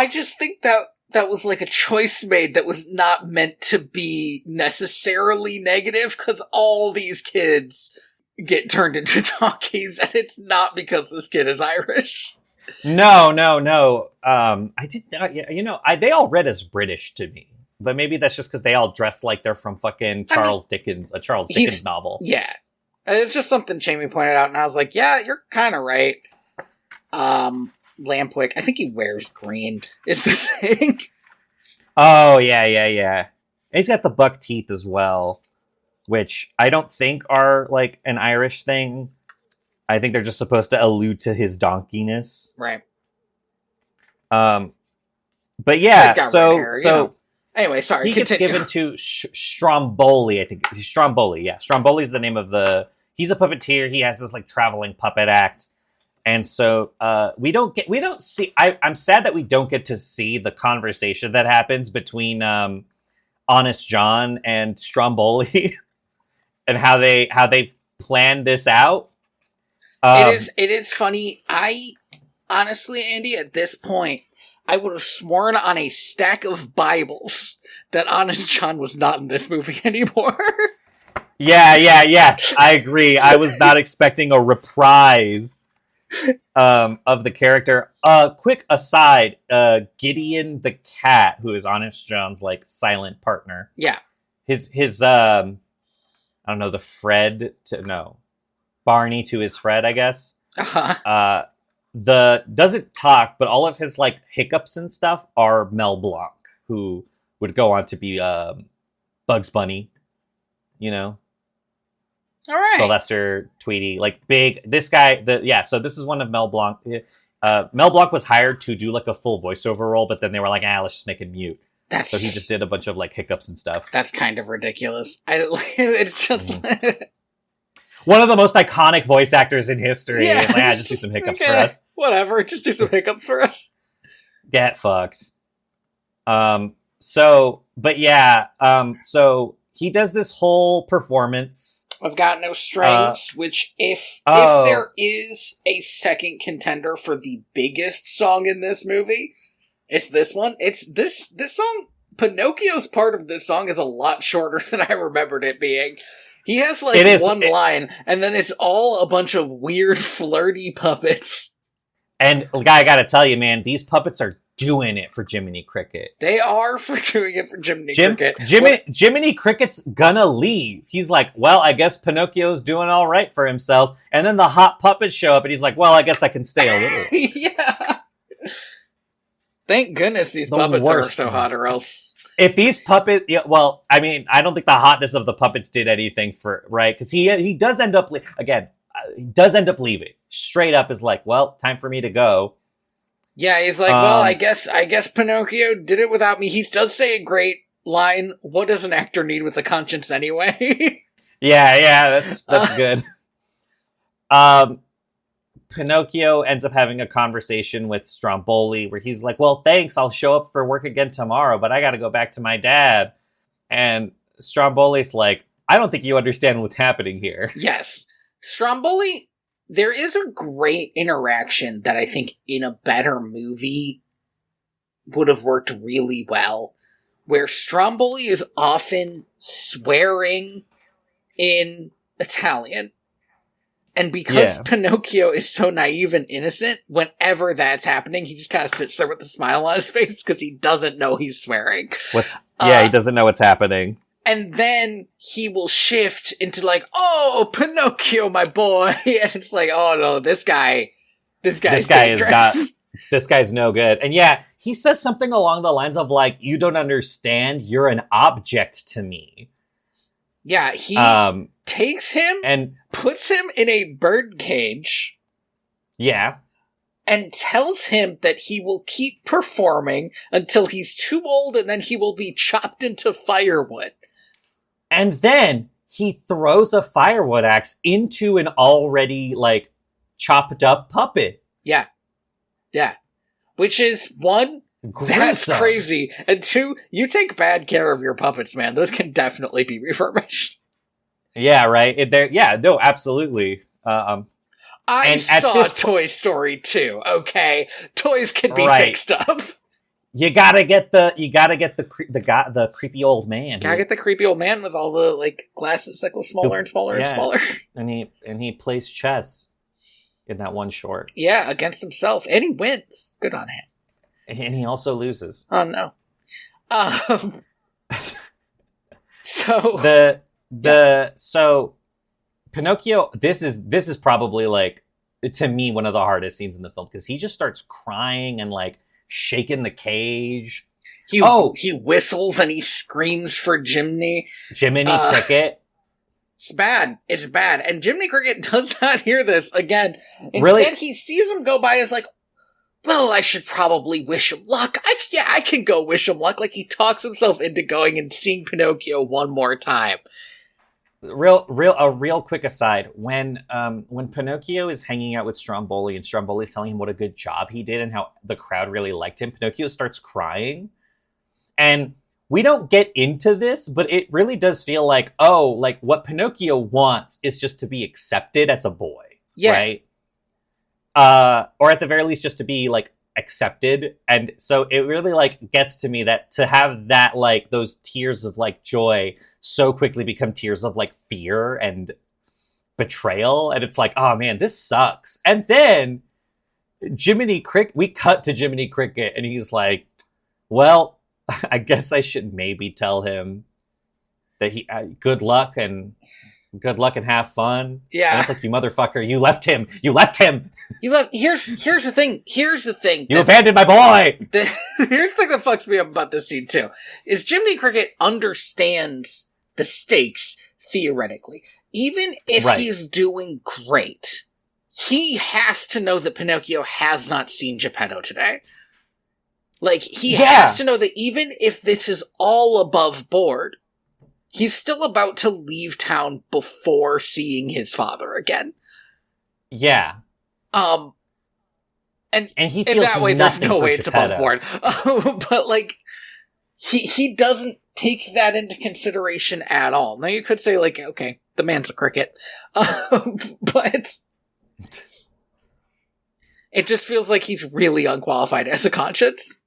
just think that was like a choice made that was not meant to be necessarily negative, because all these kids get turned into donkeys, and it's not because this kid is Irish. No. I did not. They all read as British to me. But maybe that's just because they all dress like they're from fucking Charles Dickens novel. Yeah. It's just something Jamie pointed out, and I was like, yeah, you're kind of right. Lampwick, I think he wears green, is the thing. Oh, yeah. And he's got the buck teeth as well, which I don't think are, like, an Irish thing. I think they're just supposed to allude to his donkeyness. Right. But yeah, so... Anyway, sorry, he continue. Gets given to Stromboli, I think. Stromboli, yeah. Stromboli's the name of he's a puppeteer. He has this, like, traveling puppet act. And so we don't see... I'm sad that we don't get to see the conversation that happens between Honest John and Stromboli and how they planned this out. It is funny. Honestly, Andy, at this point, I would have sworn on a stack of Bibles that Honest John was not in this movie anymore. Yeah. I agree. I was not expecting a reprise of the character. Quick aside, Gideon the cat, who is Honest John's like silent partner. Yeah. His I don't know, Barney to his Fred, I guess. Uh-huh. Doesn't talk, but all of his like hiccups and stuff are Mel Blanc, who would go on to be Bugs Bunny, All right. Sylvester Tweety, like big. This guy, so this is one of Mel Blanc. Mel Blanc was hired to do like a full voiceover role, but then they were like, let's just make him mute. So he just did a bunch of like hiccups and stuff. That's kind of ridiculous. It's just. One of the most iconic voice actors in history. Yeah, just do some hiccups for us. Whatever, just do some hiccups for us. Get fucked. So he does this whole performance. I've Got No Strings, which if there is a second contender for the biggest song in this movie, it's this one. It's this song. Pinocchio's part of this song is a lot shorter than I remembered it being. He has like one line, and then it's all a bunch of weird, flirty puppets. And I gotta tell you, man, these puppets are doing it for Jiminy Cricket. They are doing it for Jiminy Cricket. Jiminy Cricket's gonna leave. He's like, well, I guess Pinocchio's doing all right for himself. And then the hot puppets show up, and he's like, well, I guess I can stay a little. Yeah. Thank goodness these puppets are so hot, or else... If these puppets, I mean, I don't think the hotness of the puppets did anything right? Because he does end up leaving. Straight up is like, well, time for me to go. Yeah, he's like, well, I guess Pinocchio did it without me. He does say a great line. What does an actor need with a conscience anyway? yeah, that's good. Pinocchio ends up having a conversation with Stromboli where he's like, well, thanks, I'll show up for work again tomorrow, but I gotta go back to my dad. And Stromboli's like, I don't think you understand what's happening here. Yes. Stromboli, there is a great interaction that I think in a better movie would have worked really well, where Stromboli is often swearing in Italian. And because Pinocchio is so naive and innocent, whenever that's happening, he just kind of sits there with a smile on his face because he doesn't know he's swearing. He doesn't know what's happening. And then he will shift into like, oh, Pinocchio, my boy. And it's like, oh no, this guy's dangerous. This guy's no good. And yeah, he says something along the lines of like, you don't understand, you're an object to me. Yeah, he takes him and puts him in a bird cage. Yeah. And tells him that he will keep performing until he's too old and then he will be chopped into firewood. And then he throws a firewood axe into an already, like, chopped up puppet. Yeah. Yeah. Which is, one, gruesome. That's crazy. And two, you take bad care of your puppets, man. Those can definitely be refurbished. Yeah, right? Absolutely. I saw Toy Story 2, okay? Toys can be fixed up. You gotta get the creepy old man. Gotta get the creepy old man with all the like glasses that go smaller and smaller and smaller. And he plays chess in that one short. Yeah, against himself, and he wins. Good on him. And he also loses. Oh no. So so Pinocchio. This is probably like, to me, one of the hardest scenes in the film because he just starts crying and like shaking the cage. He whistles and he screams for Jiminy Cricket. It's bad. It's bad. And Jiminy Cricket does not hear this again. Instead, really? He sees him go by and is like, well, I should probably wish him luck. I can go wish him luck. Like, he talks himself into going and seeing Pinocchio one more time. A real quick aside, when Pinocchio is hanging out with Stromboli and Stromboli is telling him what a good job he did and how the crowd really liked him, Pinocchio starts crying. And we don't get into this, but it really does feel like, what Pinocchio wants is just to be accepted as a boy. Yeah. Right? Or at the very least just to be like accepted. And so it really like gets to me that to have that like those tears of like joy so quickly become tears of like fear and betrayal, and it's like, oh man, this sucks. And then we cut to Jiminy Cricket and he's like, well, I guess I should maybe tell him that he good luck and have fun. Yeah. And it's like, you motherfucker, you left him. Here's the thing. You abandoned my boy. Here's the thing that fucks me up about this scene too, is Jiminy Cricket understands the stakes theoretically. Even if he's doing great, he has to know that Pinocchio has not seen Geppetto today. Like, he has to know that even if this is all above board, he's still about to leave town before seeing his father again. Yeah. And he feels in that way, there's no way it's above board. But like, he doesn't take that into consideration at all. Now you could say like, okay, the man's a cricket, but it just feels like he's really unqualified as a conscience.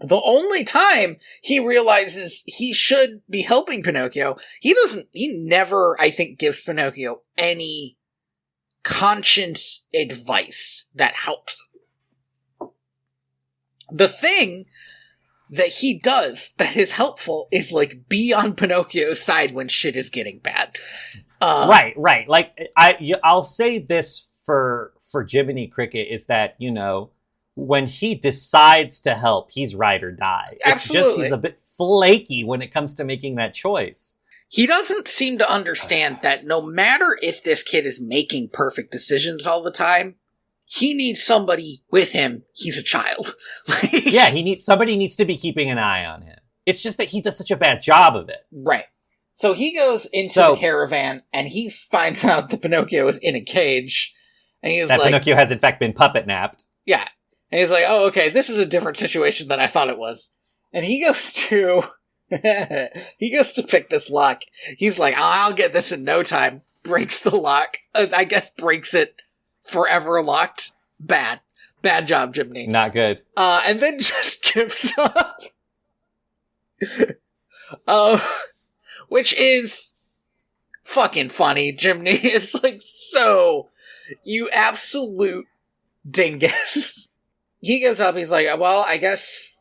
The only time he realizes he should be helping Pinocchio, he never, I think, gives Pinocchio any conscience advice that helps. The thing that he does that is helpful is, like, be on Pinocchio's side when shit is getting bad. Right. Like, I'll say this for Jiminy Cricket is that, you know, when he decides to help, he's ride or die. It's just he's a bit flaky when it comes to making that choice. He doesn't seem to understand that no matter if this kid is making perfect decisions all the time, he needs somebody with him. He's a child. Yeah, somebody needs to be keeping an eye on him. It's just that he does such a bad job of it. Right. So he goes into the caravan and he finds out that Pinocchio is in a cage. And he's like, Pinocchio has in fact been puppet napped. Yeah. And he's like, oh, okay, this is a different situation than I thought it was. And he goes to pick this lock. He's like, I'll get this in no time. Breaks the lock. I guess breaks it forever locked. Bad job, Jiminy. Not good. And then just gives up. Which is fucking funny. Jiminy is like, so, you absolute dingus. He goes up, he's like, well, I guess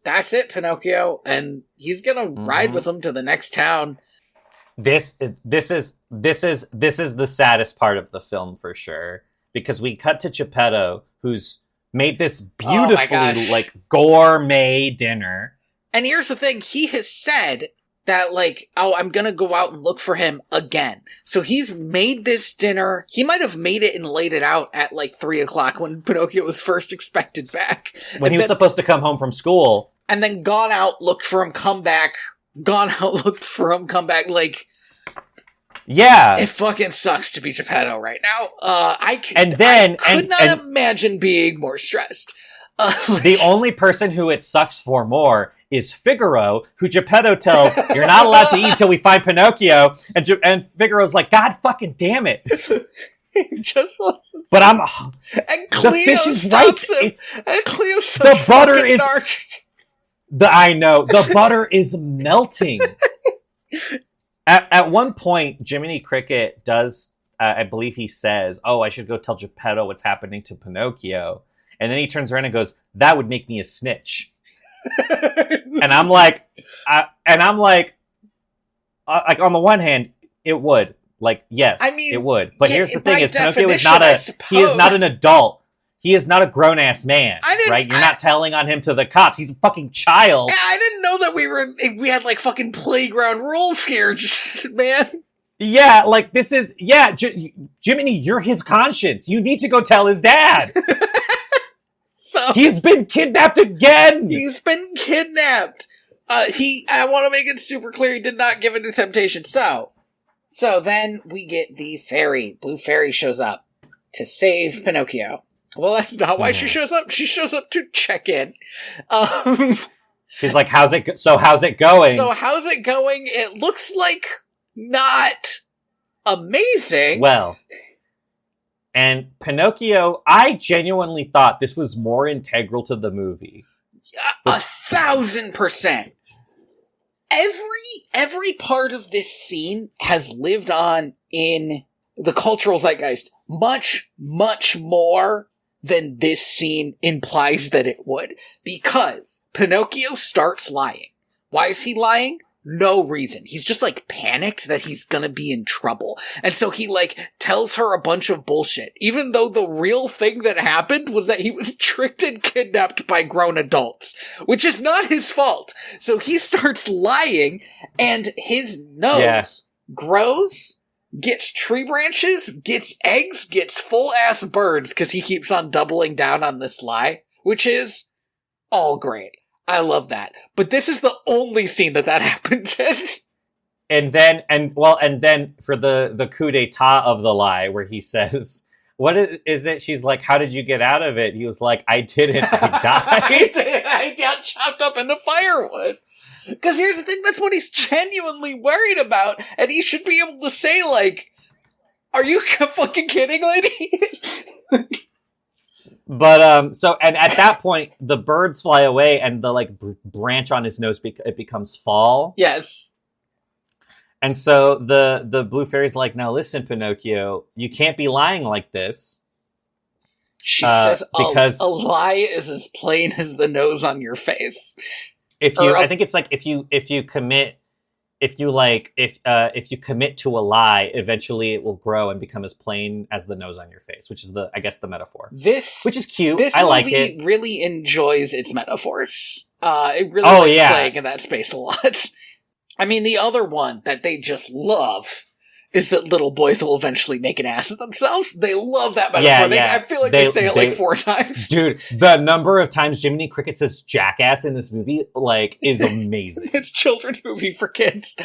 that's it, Pinocchio, and he's gonna ride with him to the next town. This is the saddest part of the film for sure, because we cut to Geppetto, who's made this beautifully like gourmet dinner. And here's the thing, he has said that like, oh, I'm gonna go out and look for him again. So he's made this dinner. He might have made it and laid it out at like 3:00 when Pinocchio was first expected back. When he was supposed to come home from school. And then gone out, looked for him, come back. Gone out, looked for him, come back. Like, yeah, it fucking sucks to be Geppetto right now. I could not imagine being more stressed. The only person who it sucks for more is Figaro, who Geppetto tells, you're not allowed to eat until we find Pinocchio. And Figaro's like, God fucking damn it. He just wants to But I'm... And Cleo stops him. And Cleo's so the butter is dark. I know. The butter is melting. At one point, Jiminy Cricket does, I believe he says, oh, I should go tell Geppetto what's happening to Pinocchio. And then he turns around and goes, that would make me a snitch. And I'm like, on the one hand, it would. Like, yes, I mean, it would. But here's the thing: is Pinocchio is not he is not an adult. He is not a grown-ass man, right? You're not telling on him to the cops. He's a fucking child. Yeah, I didn't know that we had like fucking playground rules here, man. Yeah, like this is Jiminy, you're his conscience. You need to go tell his dad. So he's been kidnapped again. He's been kidnapped. I want to make it super clear he did not give in to temptation. So then we get the fairy. Blue Fairy shows up to save Pinocchio. Well, that's not why she shows up. She shows up to check in. She's like, how's it going? So how's it going? It looks like not amazing. Well, and Pinocchio, I genuinely thought this was more integral to the movie. 1,000%. Every part of this scene has lived on in the cultural zeitgeist much, much more than this scene implies that it would. Because Pinocchio starts lying. Why is he lying? No reason. He's just like panicked that he's gonna be in trouble. And so he like tells her a bunch of bullshit. Even though the real thing that happened was that he was tricked and kidnapped by grown adults. Which is not his fault. So he starts lying and his nose grows, gets tree branches, gets eggs, gets full ass birds because he keeps on doubling down on this lie. Which is all great. I love that. But this is the only scene that happens in. And then for the coup d'etat of the lie, where he says, what is it? She's like, how did you get out of it? He was like, I didn't. I died. I got chopped up into firewood. Because here's the thing, that's what he's genuinely worried about. And he should be able to say, like, are you fucking kidding, lady? But, so, and at that point, the birds fly away and the, like, branch on his nose, it becomes fall. Yes. And so the Blue Fairy's like, now listen, Pinocchio, you can't be lying like this. She says, because a lie is as plain as the nose on your face. I think it's like, if you commit to a lie, eventually it will grow and become as plain as the nose on your face, which is the metaphor. Which is cute. I like it. This movie really enjoys its metaphors. It really likes playing in that space a lot. I mean, the other one that they just love is that little boys will eventually make an ass of themselves. They love that metaphor. I feel like they say it like 4 times. Dude, the number of times Jiminy Cricket says jackass in this movie, like, is amazing. It's children's movie for kids.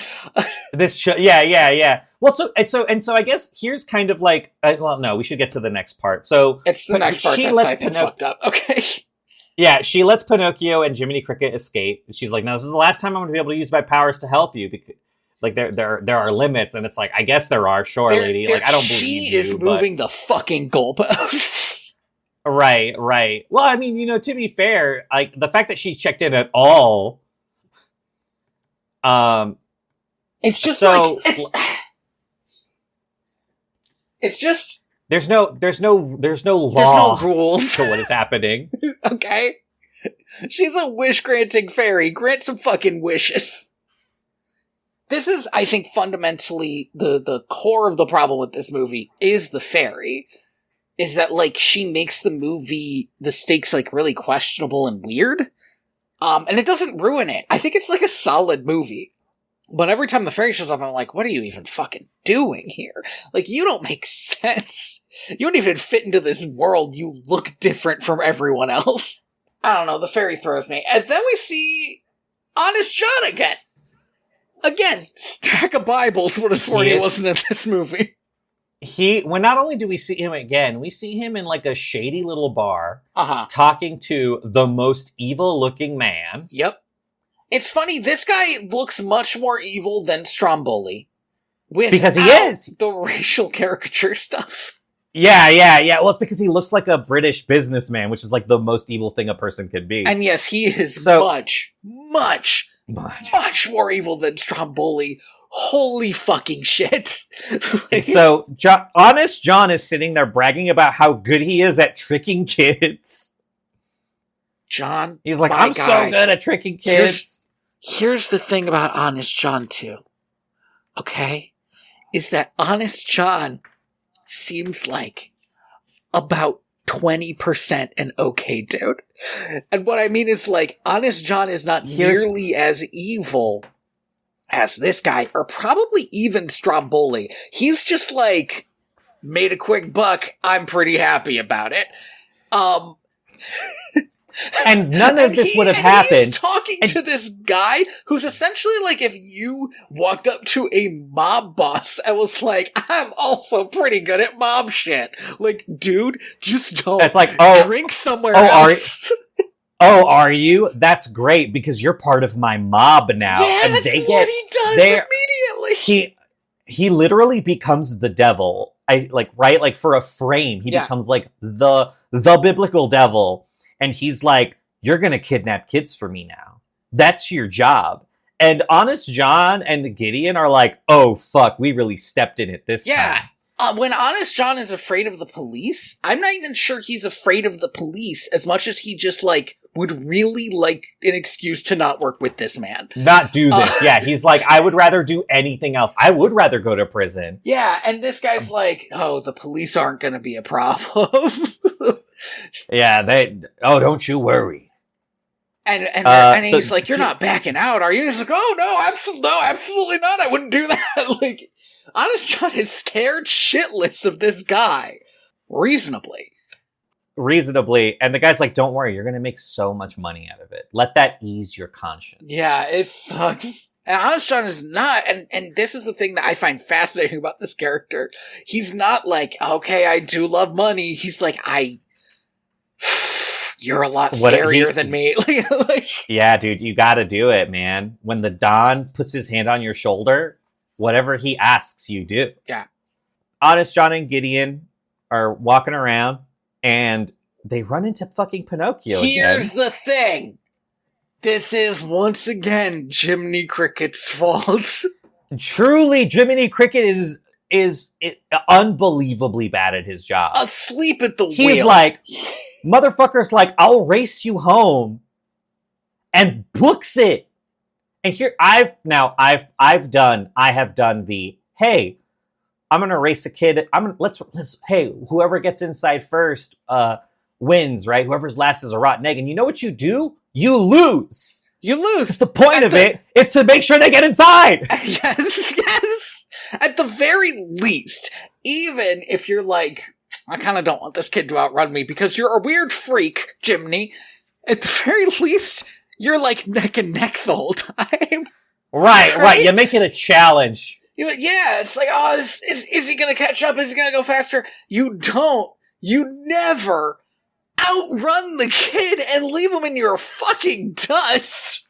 Yeah. Well, so I guess here's kind of like, no, we should get to the next part. So it's the next part that's, I think, fucked up. Okay. Yeah, she lets Pinocchio and Jiminy Cricket escape. She's like, no, this is the last time I'm going to be able to use my powers to help you, because like there are limits, and it's like, I guess there are, sure, lady. Like, I don't believe you. She is moving the fucking goalposts. Right. Well, I mean, to be fair, like the fact that she checked in at all It's just so, it's just there's no law. There's no rules to what is happening. Okay, she's a wish-granting fairy. Grant some fucking wishes. This is, I think, fundamentally the core of the problem with this movie is the fairy. Is that, like, she makes the movie, the stakes, like, really questionable and weird. And it doesn't ruin it. I think it's, like, a solid movie. But every time the fairy shows up, I'm like, what are you even fucking doing here? Like, you don't make sense. You don't even fit into this world. You look different from everyone else. I don't know, the fairy throws me. And then we see Honest John again. Again, stack of Bibles would have sworn he wasn't in this movie. When not only do we see him again, we see him in like a shady little bar, talking to the most evil-looking man. Yep. It's funny, this guy looks much more evil than Stromboli. Because he is! The racial caricature stuff. Yeah. Well, it's because he looks like a British businessman, which is like the most evil thing a person could be. And yes, he is much more evil than Stromboli. Holy fucking shit. So, Honest John is sitting there bragging about how good he is at tricking kids. John, he's like, I'm so good at tricking kids. Here's the thing about Honest John, too. Okay? Is that Honest John seems like about 20% an okay dude. And what I mean is, like, Honest John is not nearly as evil as this guy, or probably even Stromboli. He's just like, made a quick buck, I'm pretty happy about it. And none of this would have happened. He's talking to this guy who's essentially like if you walked up to a mob boss and was like, I'm also pretty good at mob shit. Like, dude, just don't drink somewhere else. Are you? That's great, because you're part of my mob now. Yeah, and that's what he does immediately. He literally becomes the devil. Like for a frame, he becomes like the biblical devil. And he's like, you're going to kidnap kids for me now. That's your job. And Honest John and Gideon are like, oh, fuck, we really stepped in it this time. When Honest John is afraid of the police, I'm not even sure he's afraid of the police as much as he just, like, would really like an excuse to not work with this man. Not do this. Yeah, he's like, I would rather do anything else. I would rather go to prison. Yeah, and this guy's like, oh, the police aren't going to be a problem. Yeah, don't you worry. And he's like, you're not backing out, are you? And he's like, oh, no, absolutely not. I wouldn't do that. Like, Honest John is scared shitless of this guy. Reasonably. And the guy's like, don't worry, you're going to make so much money out of it. Let that ease your conscience. Yeah, it sucks. And Honest John is not, and this is the thing that I find fascinating about this character. He's not like, okay, I do love money. He's like, you're a lot scarier than me. Yeah, dude, you gotta do it, man. When the Don puts his hand on your shoulder, whatever he asks, you do. Yeah. Honest John and Gideon are walking around, and they run into fucking Pinocchio Here's again. the thing. This is, once again, Jiminy Cricket's fault. Truly, Jiminy Cricket is unbelievably bad at his job. Asleep at the wheel. He's like, motherfucker's like, I'll race you home, and books it. And here I have done the, hey, I'm gonna race a kid. Let's hey, whoever gets inside first wins, right? Whoever's last is a rotten egg. And you know what you do? You lose. The point of it is to make sure they get inside. Yes. At the very least, even if you're like, I kind of don't want this kid to outrun me because you're a weird freak, Jiminy. At the very least, you're like neck and neck the whole time. Right. You make it a challenge. Yeah, it's like, oh, is he going to catch up? Is he going to go faster? You don't. You never outrun the kid and leave him in your fucking dust.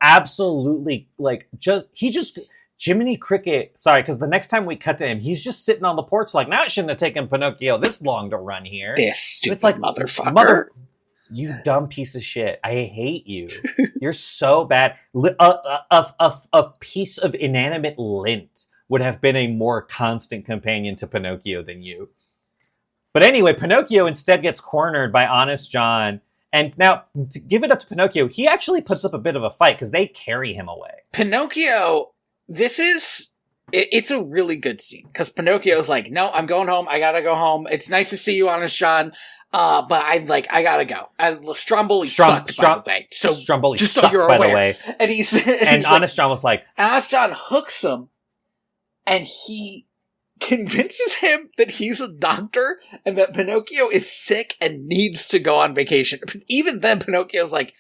Absolutely, Jiminy Cricket, sorry, because the next time we cut to him, he's just sitting on the porch like, now it shouldn't have taken Pinocchio this long to run here. This stupid motherfucker. You dumb piece of shit. I hate you. You're so bad. A piece of inanimate lint would have been a more constant companion to Pinocchio than you. But anyway, Pinocchio instead gets cornered by Honest John. And now, to give it up to Pinocchio, he actually puts up a bit of a fight because they carry him away. Pinocchio, it's a really good scene because Pinocchio's like, no, I'm going home. I gotta go home. It's nice to see you, Honest John. But I gotta go. Stromboli sucked, by the way. So Stromboli just sucked, so you're by aware. the way. And he's Honest John was like, Honest John hooks him, and he convinces him that he's a doctor and that Pinocchio is sick and needs to go on vacation. Even then, Pinocchio's like,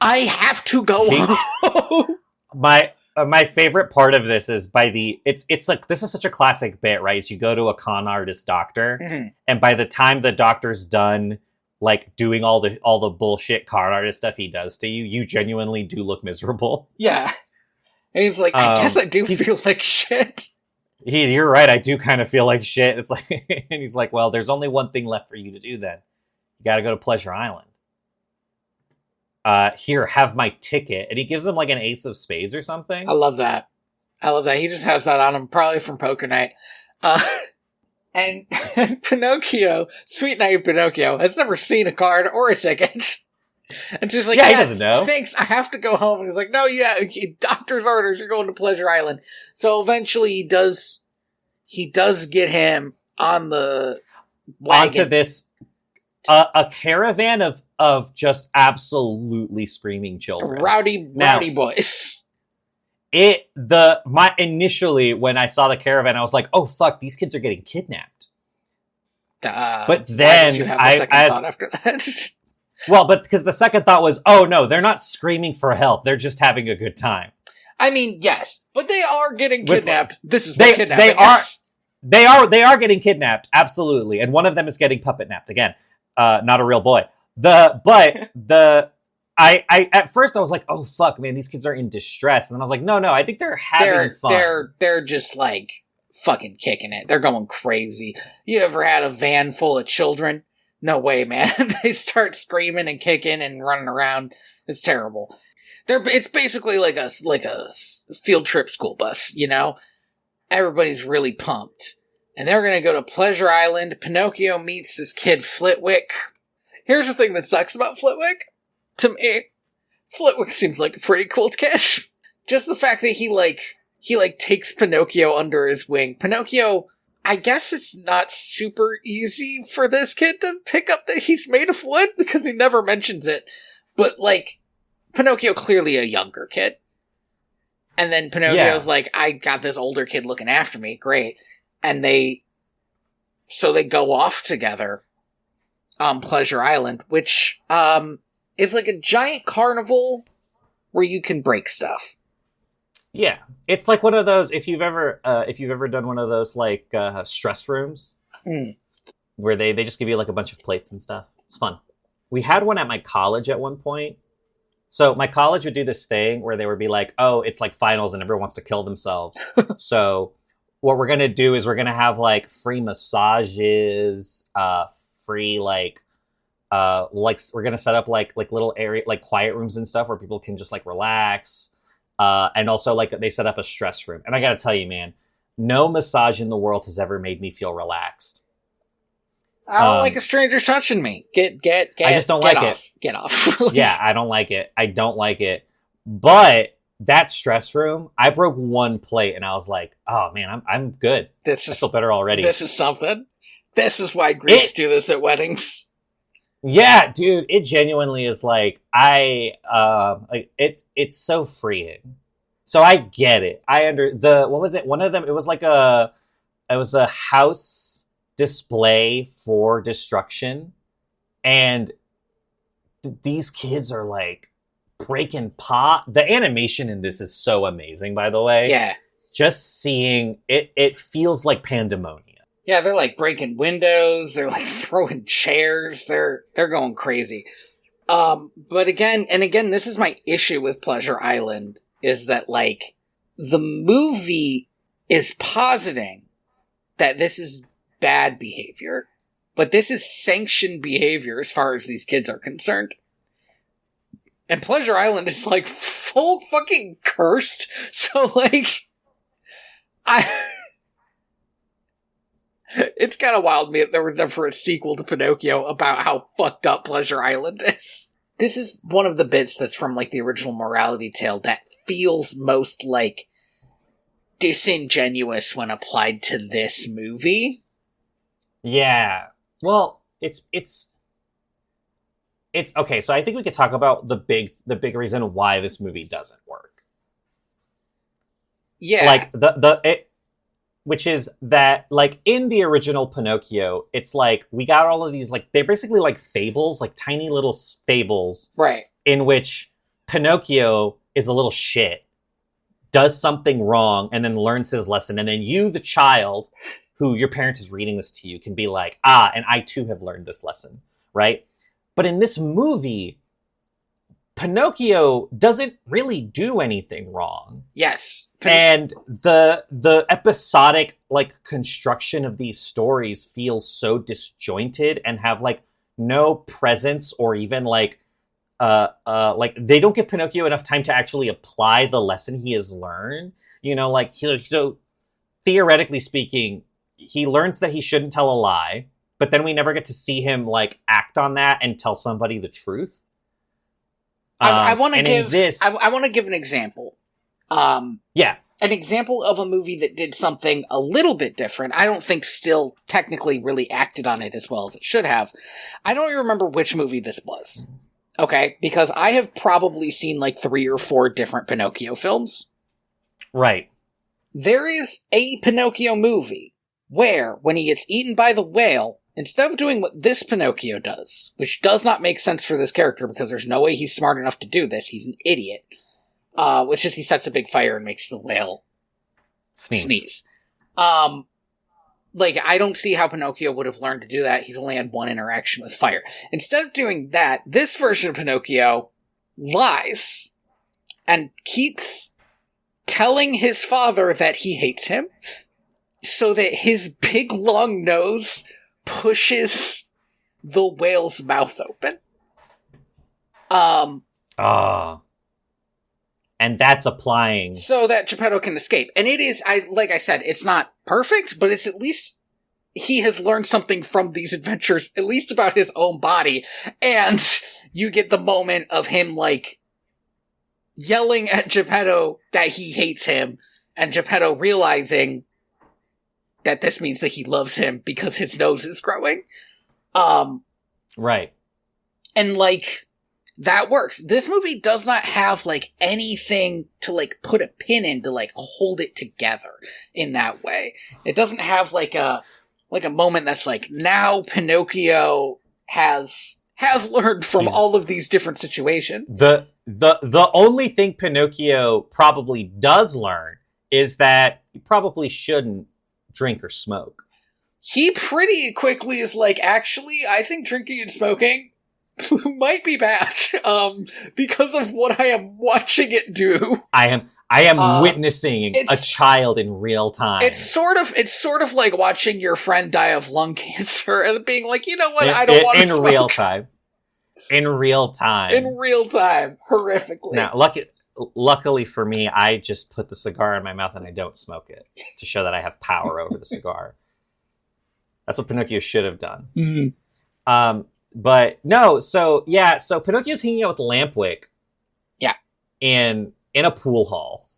I have to go home. My favorite part of this is it's like, this is such a classic bit, right? Is you go to a con artist doctor, and by the time the doctor's done, like, doing all the bullshit con artist stuff he does to you, you genuinely do look miserable. Yeah. And he's like, I guess I do feel like shit. You're right, I do kind of feel like shit. It's like, and he's like, well, there's only one thing left for you to do then. You gotta go to Pleasure Island. Here, have my ticket. And he gives him like an ace of spades or something. I love that. He just has that on him, probably from poker night. And Pinocchio, sweet naive Pinocchio, has never seen a card or a ticket. And she's like, he doesn't know. Thanks, I have to go home. And he's like, no, doctor's orders, you're going to Pleasure Island. So eventually he does get him on the wagon. Onto this, a caravan of just absolutely screaming children. Rowdy boys. Initially, when I saw the caravan, I was like, oh fuck, these kids are getting kidnapped. But then why did you have a second thought after that? Well, but because the second thought was, oh no, they're not screaming for help. They're just having a good time. I mean, yes, but they are getting kidnapped. This is what kidnapping is. They are getting kidnapped, absolutely. And one of them is getting puppet napped again. Not a real boy. I at first I was like, oh fuck, man, these kids are in distress. And then I was like, no, I think they're having fun. They're just like fucking kicking it. They're going crazy. You ever had a van full of children? No way, man. They start screaming and kicking and running around. It's terrible. It's basically like a field trip school bus, you know? Everybody's really pumped. And they're gonna go to Pleasure Island. Pinocchio meets this kid, Flitwick. Here's the thing that sucks about Flitwick. To me, Flitwick seems like a pretty cool kid. Just the fact that he takes Pinocchio under his wing. Pinocchio, I guess it's not super easy for this kid to pick up that he's made of wood because he never mentions it. But, like, Pinocchio clearly a younger kid. And then Pinocchio's like, I got this older kid looking after me. Great. And they go off together on Pleasure Island, which, is like a giant carnival where you can break stuff. Yeah, it's like one of those. If you've ever done one of those like stress rooms, where they just give you like a bunch of plates and stuff. It's fun. We had one at my college at one point. So my college would do this thing where they would be like, "Oh, it's like finals and everyone wants to kill themselves." So what we're gonna do is we're gonna have like free massages, free we're gonna set up like little area like quiet rooms and stuff where people can just like relax. And also, like, they set up a stress room. And I gotta tell you, man, no massage in the world has ever made me feel relaxed. I don't like a stranger touching me. Get I just don't like off. it. Get off. Yeah, I don't like it. But that stress room, I broke one plate and I was like, oh man, I'm good. I feel better already. This is something. This is why Greeks do this at weddings. Yeah, dude, it genuinely is like it's so freeing. So I get it. What was it? One of them, it was a house display for destruction, and these kids are like breaking pot. The animation in this is so amazing, by the way. Yeah. Just seeing it feels like pandemonium. Yeah, they're like breaking windows, they're like throwing chairs, they're going crazy. But again, this is my issue with Pleasure Island, is that like the movie is positing that this is bad behavior but this is sanctioned behavior as far as these kids are concerned. And Pleasure Island is, like, full fucking cursed. So, like, it's kind of wild me that there was never a sequel to Pinocchio about how fucked up Pleasure Island is. This is one of the bits that's from, like, the original Morality Tale that feels most, like, disingenuous when applied to this movie. Yeah. Well, it's okay, so I think we could talk about the big reason why this movie doesn't work. Yeah. Like, which is that, like, in the original Pinocchio, it's like, we got all of these, like, they're basically like fables, like tiny little fables. Right. In which Pinocchio is a little shit, does something wrong, and then learns his lesson. And then you, the child, who your parent is reading this to you, can be like, and I too have learned this lesson, right? But in this movie, Pinocchio doesn't really do anything wrong. Yes. And the episodic, like, construction of these stories feels so disjointed and have, like, no presence or even, like they don't give Pinocchio enough time to actually apply the lesson he has learned. You know, like, so theoretically speaking, he learns that he shouldn't tell a lie, but then we never get to see him, like, act on that and tell somebody the truth. I want to give an example. Yeah. An example of a movie that did something a little bit different. I don't think still technically really acted on it as well as it should have. I don't even remember which movie this was. Okay? Because I have probably seen like 3 or 4 different Pinocchio films. Right. There is a Pinocchio movie where, when he gets eaten by the whale, instead of doing what this Pinocchio does, which does not make sense for this character because there's no way he's smart enough to do this, he's an idiot, which is he sets a big fire and makes the whale sneeze. Like, I don't see how Pinocchio would have learned to do that. He's only had one interaction with fire. Instead of doing that, this version of Pinocchio lies and keeps telling his father that he hates him so that his big long nose pushes the whale's mouth open. And that's applying so that Geppetto can escape. And it is, like I said, it's not perfect, but it's at least he has learned something from these adventures, at least about his own body. And you get the moment of him, like, yelling at Geppetto that he hates him, and Geppetto realizing that this means that he loves him because his nose is growing. Right. And, like, that works. This movie does not have, like, anything to, like, put a pin in to, like, hold it together in that way. It doesn't have, like a moment that's like, now Pinocchio has learned from all of these different situations. The only thing Pinocchio probably does learn is that you probably shouldn't drink or smoke. He pretty quickly is like, actually, I think drinking and smoking might be bad, because of what I am watching it do. I am witnessing a child in real time. It's sort of like watching your friend die of lung cancer and being like, you know what, I don't want to smoke. In real time. In real time. Horrifically. Now, luckily for me, I just put the cigar in my mouth and I don't smoke it to show that I have power over the cigar. That's what Pinocchio should have done. Mm-hmm. But no, so Pinocchio's hanging out with Lampwick. Yeah. In a pool hall.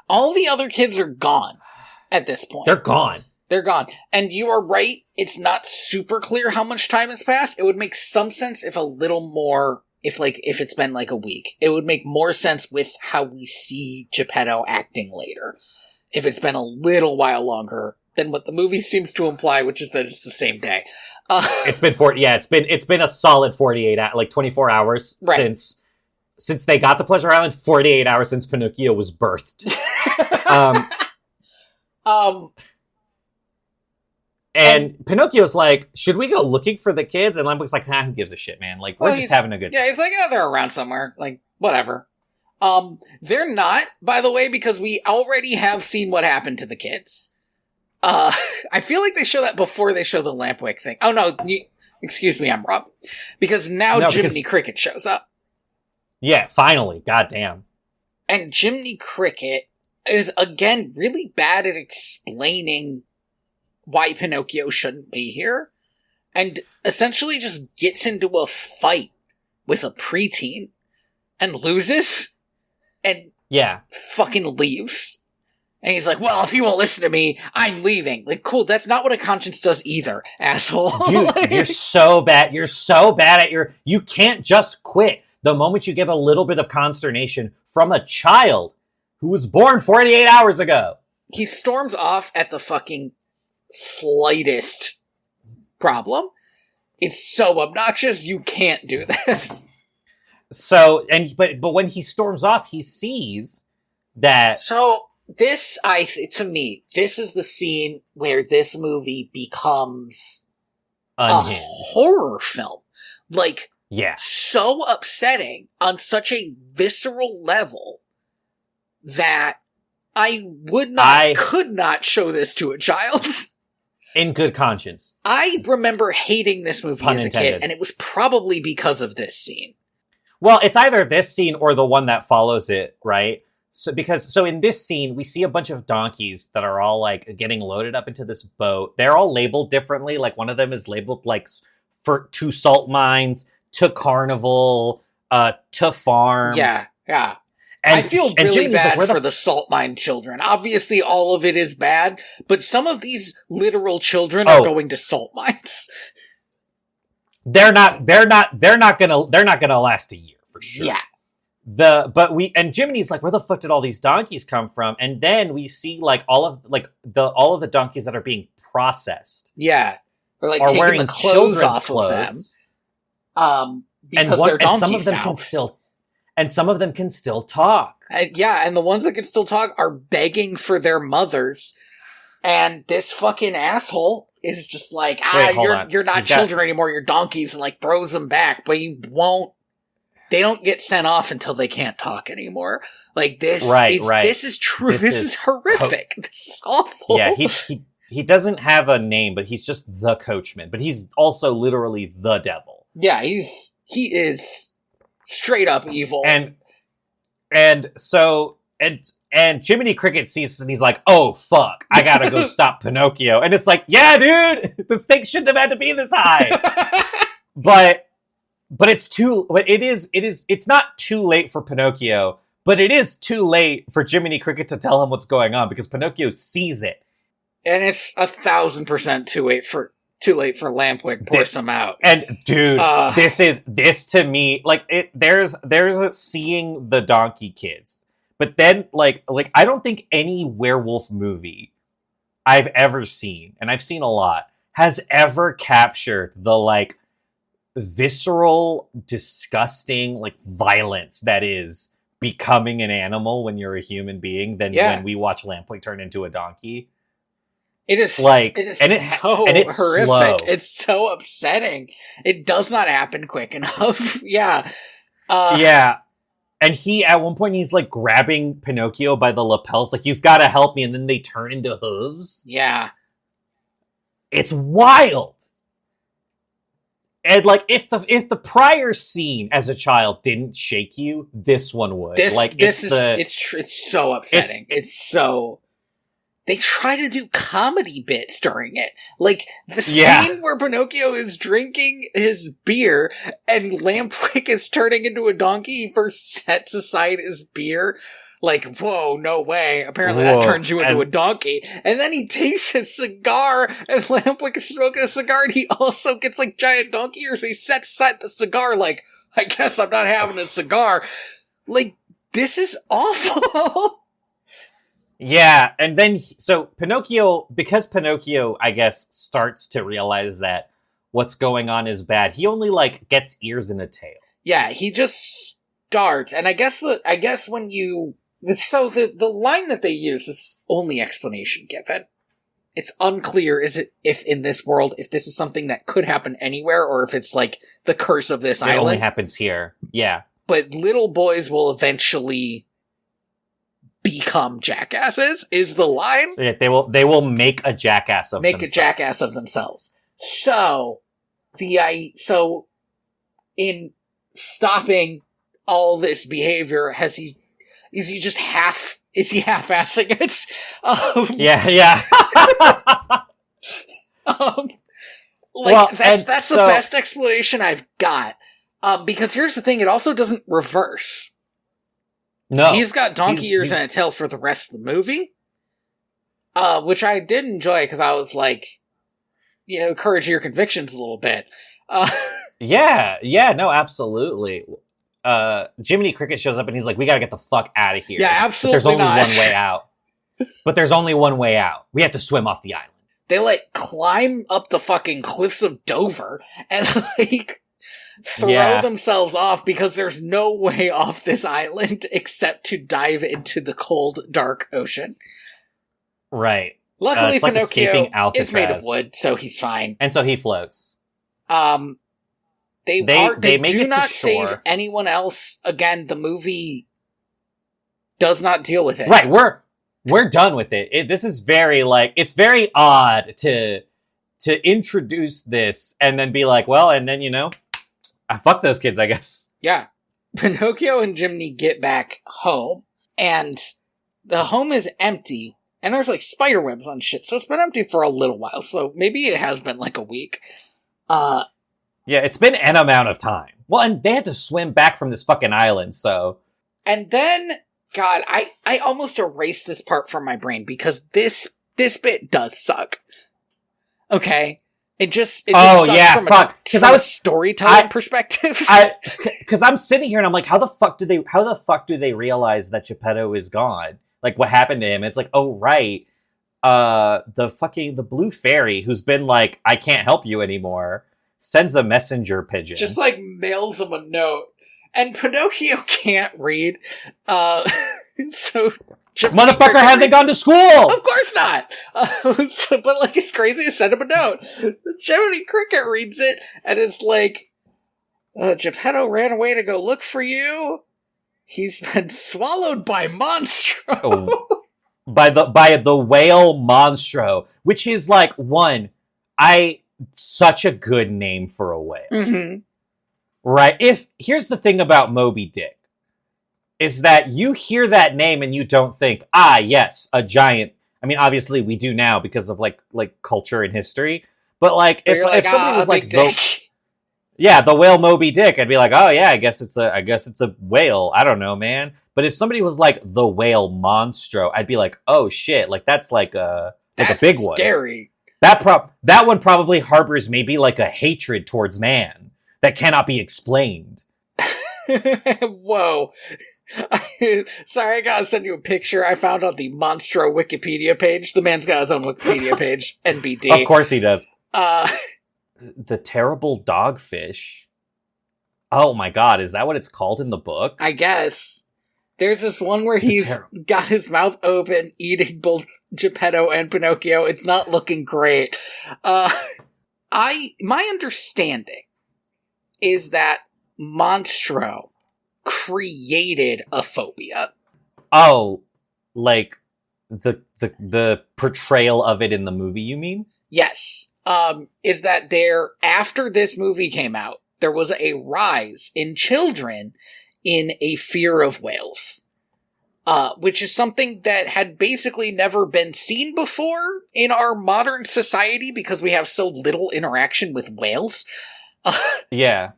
All the other kids are gone at this point. They're gone. And you are right, it's not super clear how much time has passed. It would make some sense if it's been like a week. It would make more sense with how we see Geppetto acting later. If it's been a little while longer than what the movie seems to imply, which is that it's the same day. It's been a solid 24 hours since they got to Pleasure Island, 48 hours since Pinocchio was birthed. And Pinocchio's like, should we go looking for the kids? And Lampwick's like, who gives a shit, man? Like, we're just having a good time. Yeah, he's like, they're around somewhere. Like, whatever. They're not, by the way, because we already have seen what happened to the kids. I feel like they show that before they show the Lampwick thing. Oh no, excuse me, I'm wrong. Because now Jiminy Cricket shows up. Yeah, finally. Goddamn. And Jiminy Cricket is, again, really bad at explaining why Pinocchio shouldn't be here. And essentially just gets into a fight with a preteen and loses and fucking leaves. And he's like, well, if he won't listen to me, I'm leaving. Like, cool, that's not what a conscience does either, asshole. Dude, you're so bad. You're so bad at you can't just quit the moment you give a little bit of consternation from a child who was born 48 hours ago. He storms off at the fucking slightest problem. It's so obnoxious, you can't do this. So, but when he storms off, he sees that... So, this, to me, this is the scene where this movie becomes unhinged. A horror film. Like, yeah, so upsetting on such a visceral level that I could not show this to a child. In good conscience. I remember hating this movie as a kid, and it was probably because of this scene. Well, it's either this scene or the one that follows it, right? So in this scene, we see a bunch of donkeys that are all like getting loaded up into this boat. They're all labeled differently. Like one of them is labeled like to salt mines, to carnival, to farm. Yeah. I feel really bad for the salt mine children. Obviously, all of it is bad, but some of these literal children are going to salt mines. They're not gonna last a year for sure. Yeah. And Jiminy's like, where the fuck did all these donkeys come from? And then we see like all of the donkeys that are being processed. Yeah. They're like are taking wearing the clothes off clothes. Of them. Because they're donkeys and some of them can still talk. And the ones that can still talk are begging for their mothers. And this fucking asshole is just like, you're not children anymore, you're donkeys, and like throws them back, but they don't get sent off until they can't talk anymore. Like this this is true. This is horrific. This is awful. Yeah, he doesn't have a name, but he's just the coachman. But he's also literally the devil. Yeah, he is straight up evil. And Jiminy Cricket sees this and he's like, oh fuck, I gotta go stop Pinocchio. And it's like, yeah, dude, the stakes shouldn't have had to be this high. but it's not too late for Pinocchio, but it is too late for Jiminy Cricket to tell him what's going on because Pinocchio sees it. And it's 1,000% too late for Lampwick force him out. And dude, this to me, like there's a seeing the donkey kids. But then like I don't think any werewolf movie I've ever seen, and I've seen a lot, has ever captured the like visceral, disgusting, like violence that is becoming an animal when you're a human being than when we watch Lampwick turn into a donkey. It is so horrific. Slow. It's so upsetting. It does not happen quick enough. Yeah. And he, at one point, he's like grabbing Pinocchio by the lapels, like, you've got to help me. And then they turn into hooves. Yeah. It's wild. And like, if the prior scene as a child didn't shake you, this one would. It's so upsetting. They try to do comedy bits during it. Like, the scene where Pinocchio is drinking his beer and Lampwick is turning into a donkey, he first sets aside his beer. Like, whoa, no way. Apparently that turns you into a donkey. And then he takes a cigar, and Lampwick is smoking a cigar, and he also gets, like, giant donkey ears. So he sets aside the cigar like, I guess I'm not having a cigar. Like, this is awful. Yeah, and then, so Pinocchio, I guess, starts to realize that what's going on is bad, he only, like, gets ears and a tail. Yeah, he just starts, and I guess when you... So the line that they use is only explanation given. It's unclear if in this world, if this is something that could happen anywhere, or if it's, like, the curse of this island. It only happens here, yeah. But little boys will eventually become jackasses, is the line. Yeah, they will make a jackass of themselves. Make a jackass of themselves. So in stopping all this behavior, is he half-assing it? Yeah. That's the best explanation I've got. Because here's the thing, it also doesn't reverse. No. He's got donkey ears and a tail for the rest of the movie. Which I did enjoy, because I was like, courage your convictions a little bit. No, absolutely. Jiminy Cricket shows up and he's like, we gotta get the fuck out of here. Yeah, absolutely. But there's only one way out. But there's only one way out. We have to swim off the island. They climb up the fucking cliffs of Dover and throw themselves off, because there's no way off this island except to dive into the cold, dark ocean. Right. Luckily, it's like Pinocchio Alcatraz. is made of wood, so he's fine. And so he floats. They do not save anyone else. Again, the movie does not deal with it. Right, we're done with it. This is very, it's very odd to introduce this and then be like, well, and then, I fuck those kids, I guess. Yeah. Pinocchio and Jiminy get back home, and the home is empty, and there's, spider webs on shit, so it's been empty for a little while, so maybe it has been, a week. Yeah, it's been an amount of time. Well, and they had to swim back from this fucking island, so... And then... God, I almost erased this part from my brain, because this bit does suck. Okay? It just sucks from a storytelling perspective. Because I'm sitting here and I'm like, how the fuck do they realize that Geppetto is gone? What happened to him? It's like, oh, right. The blue fairy, who's been like, I can't help you anymore, sends a messenger pigeon. Just mails him a note. And Pinocchio can't read, so... Motherfucker hasn't gone to school! Of course not! But, it's crazy to send him a note. Jiminy Cricket reads it, and is like, Geppetto ran away to go look for you. He's been swallowed by Monstro. Oh, by the whale Monstro, which is, such a good name for a whale. Mm-hmm. Right? Here's the thing about Moby Dick, is that you hear that name and you don't think, yes, a giant. I mean, obviously we do now because of culture and history. But if somebody was the whale Moby Dick, I'd be like, oh yeah, I guess it's a whale. I don't know, man. But if somebody was the whale Monstro, I'd be like, oh shit, that's a big one. Scary. That one probably harbors maybe a hatred towards man that cannot be explained. Whoa. Sorry, I gotta send you a picture I found on the Monstro Wikipedia page. The man's got his own Wikipedia page, NBD. Of course he does. The terrible dogfish. Oh my god, is that what it's called in the book? I guess. There's this one where he's got his mouth open, eating both Geppetto and Pinocchio. It's not looking great. My understanding is that Monstro created a phobia. Oh, the portrayal of it in the movie, you mean? Yes. Is that after this movie came out, there was a rise in children in a fear of whales. Which is something that had basically never been seen before in our modern society, because we have so little interaction with whales. Yeah.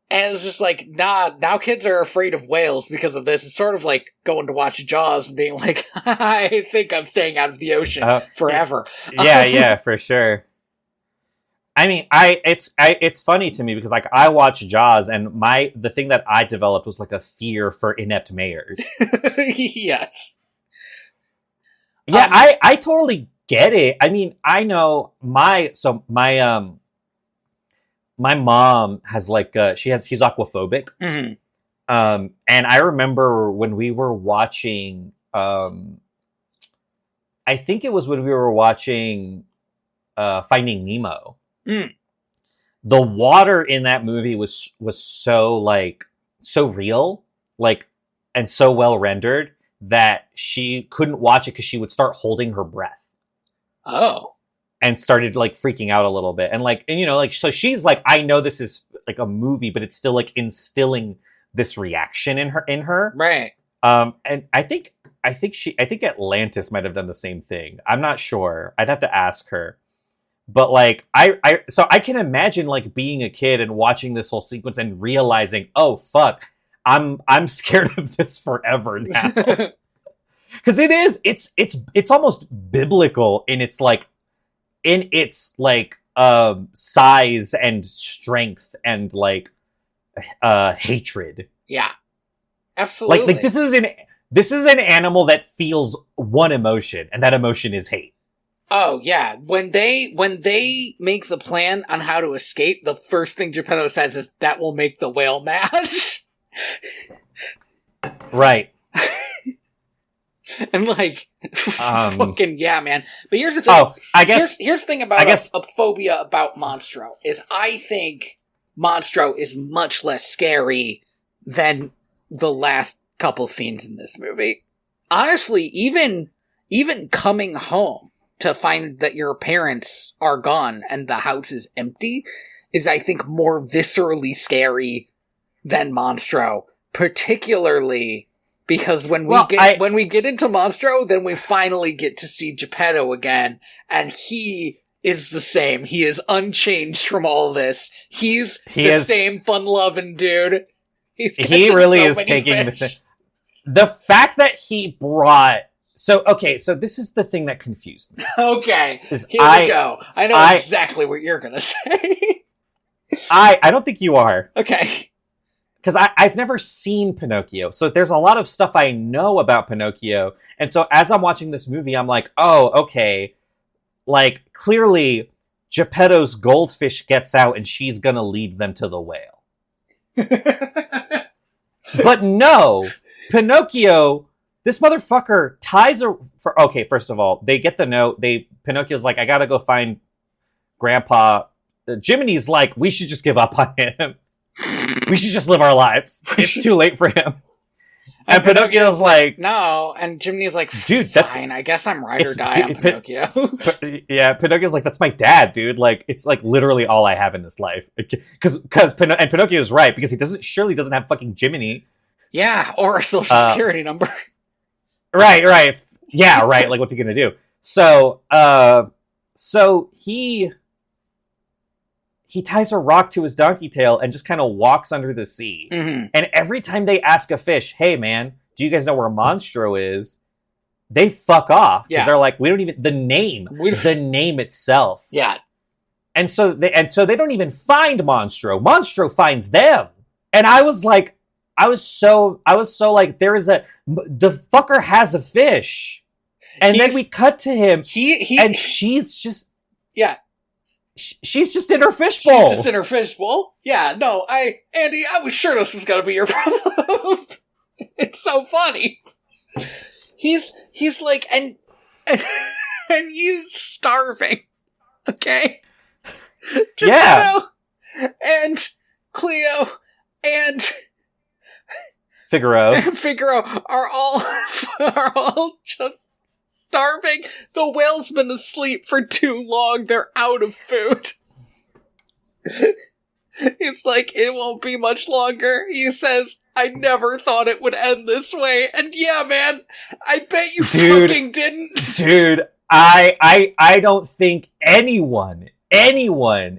And it's just now kids are afraid of whales because of this. It's sort of like going to watch Jaws and being like, I think I'm staying out of the ocean forever. Yeah, for sure. I mean, it's funny to me because I watch Jaws and the thing that I developed was a fear for inept mayors. Yes. Yeah, I totally get it. I mean, I know my mom has she's aquaphobic. Mm-hmm. And I remember when we were watching, I think it was when we were watching Finding Nemo. Mm. The water in that movie was so so real, and so well rendered that she couldn't watch it because she would start holding her breath. Oh. And started like freaking out a little bit. And like, and you know, like, so she's like, I know this is like a movie, but it's still like instilling this reaction in her. Right. And I think Atlantis might have done the same thing. I'm not sure. I'd have to ask her. But like, so I can imagine like being a kid and watching this whole sequence and realizing, oh fuck, I'm scared of this forever now. Because it's almost biblical in its size and strength and like hatred. Yeah, absolutely. Like this is an animal that feels one emotion, and that emotion is hate. Oh yeah, when they make the plan on how to escape, the first thing Geppetto says is that will make the whale mad. Right. And like, fucking yeah, man. But here's the thing. Oh, I guess here's the thing about a phobia about Monstro is I think Monstro is much less scary than the last couple scenes in this movie. Honestly, even coming home to find that your parents are gone and the house is empty is, I think, more viscerally scary than Monstro, particularly because when we get into Monstro, then we finally get to see Geppetto again, and he is the same. He is unchanged from all this. He's the same fun-loving dude. He really is taking the fact that he brought. So this is the thing that confused me. Okay, here we go. I know exactly what you're gonna say. I don't think you are. Okay. Because I've never seen Pinocchio, so there's a lot of stuff I know about Pinocchio, and so as I'm watching this movie, I'm like, oh, okay, like, clearly, Geppetto's goldfish gets out, and she's gonna lead them to the whale. But no, Pinocchio, this motherfucker ties her... Okay, first of all, they get the note, Pinocchio's like, I gotta go find Grandpa. Jiminy's like, we should just give up on him. We should just live our lives. It's too late for him. And Pinocchio's like... No, and Jiminy's like, dude, fine, I guess I'm ride or die on Pinocchio. Yeah, Pinocchio's like, that's my dad, dude. Like, it's like literally all I have in this life. And Pinocchio's right, because he surely doesn't have fucking Jiminy. Yeah, or a social security number. Right. Yeah, right, like what's he gonna do? So he ties a rock to his donkey tail and just kind of walks under the sea. Mm-hmm. And every time they ask a fish, hey man, do you guys know where Monstro is? They fuck off. Yeah. They're like, we don't even, the name itself. Yeah. And so they don't even find Monstro. Monstro finds them. And I was so like, the fucker has a fish. And then we cut to him and she's just... Yeah. She's just in her fishbowl. She's just in her fishbowl? Yeah, no, Andy, I was sure this was gonna be your problem. It's so funny. He's like, and he's starving. Okay? Geppetto and Cleo and Figaro are all just starving. The whale's been asleep for too long. They're out of food. He's like, it won't be much longer. He says, I never thought it would end this way. And yeah, man, I bet you fucking didn't. Dude, I don't think anyone,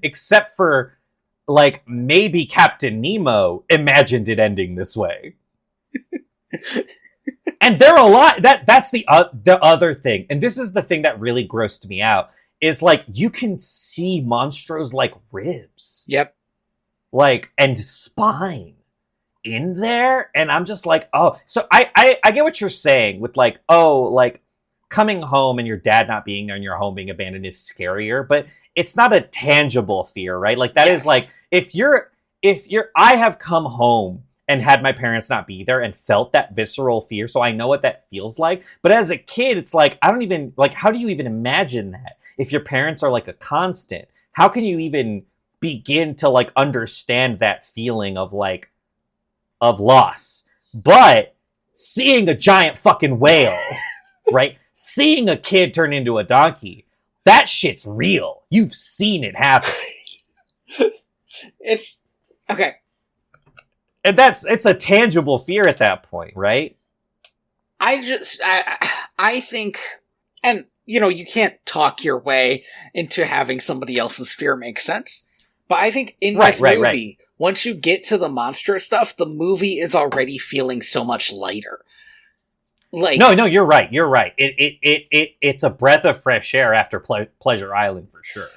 except for, like, maybe Captain Nemo, imagined it ending this way. And they're a lot. That's the other thing, and this is the thing that really grossed me out. Is like you can see Monstro's like ribs, yep, like and spine in there, and I'm just like, oh. So I get what you're saying with like, oh, like coming home and your dad not being there and your home being abandoned is scarier, but it's not a tangible fear, right? Like that is like if I have come home and had my parents not be there and felt that visceral fear, so I know what that feels like. But as a kid, it's like, I don't even, like, how do you even imagine that? If your parents are, like, a constant, how can you even begin to, like, understand that feeling of, like, of loss? But seeing a giant fucking whale, right? Seeing a kid turn into a donkey, that shit's real. You've seen it happen. It's okay. And it's a tangible fear at that point, right? I think, and you can't talk your way into having somebody else's fear make sense. But I think in this movie, once you get to the monster stuff, the movie is already feeling so much lighter. Like, no, you're right. You're right. It's a breath of fresh air after Pleasure Island for sure.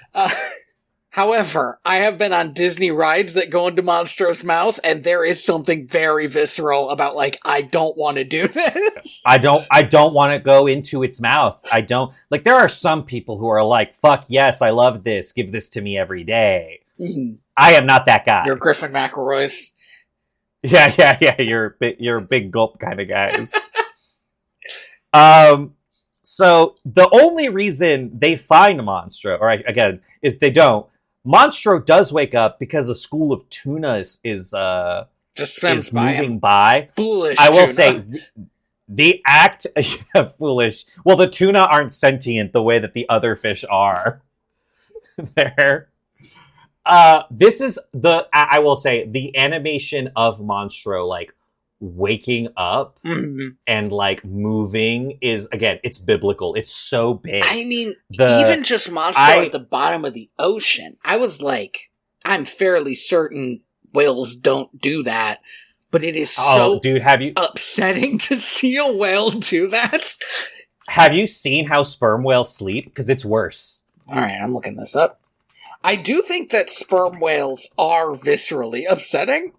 However, I have been on Disney rides that go into Monstro's mouth, and there is something very visceral about, like, I don't want to do this. I don't want to go into its mouth. I don't. Like, there are some people who are like, fuck yes, I love this. Give this to me every day. Mm-hmm. I am not that guy. You're Griffin McElroy's. Yeah. You're a big gulp kind of guys. So the only reason they find Monstro, again, is they don't. Monstro does wake up because a school of tuna is just swims moving by. Foolish. I will say the act foolish. Well, the tuna aren't sentient the way that the other fish are. There. This is I will say the animation of Monstro like waking up and like moving is, again, it's biblical. It's so big. I mean, even just Monstro at the bottom of the ocean, I was like, I'm fairly certain whales don't do that, but it is upsetting to see a whale do that. Have you seen how sperm whales sleep? Because it's worse. All right, I'm looking this up. I do think that sperm whales are viscerally upsetting.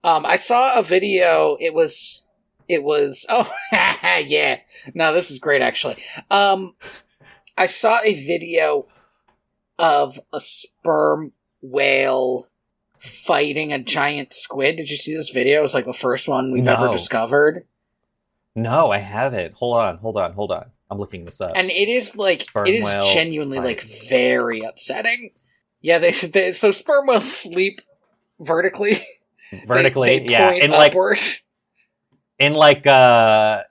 I saw a video. It was. Oh, yeah. No, this is great, actually. I saw a video of a sperm whale fighting a giant squid. Did you see this video? It was like the first one we've ever discovered. No, I haven't. Hold on. I'm looking this up. And it is like, it is genuinely like very upsetting. Yeah, they so sperm whales sleep vertically. They point upward. In like a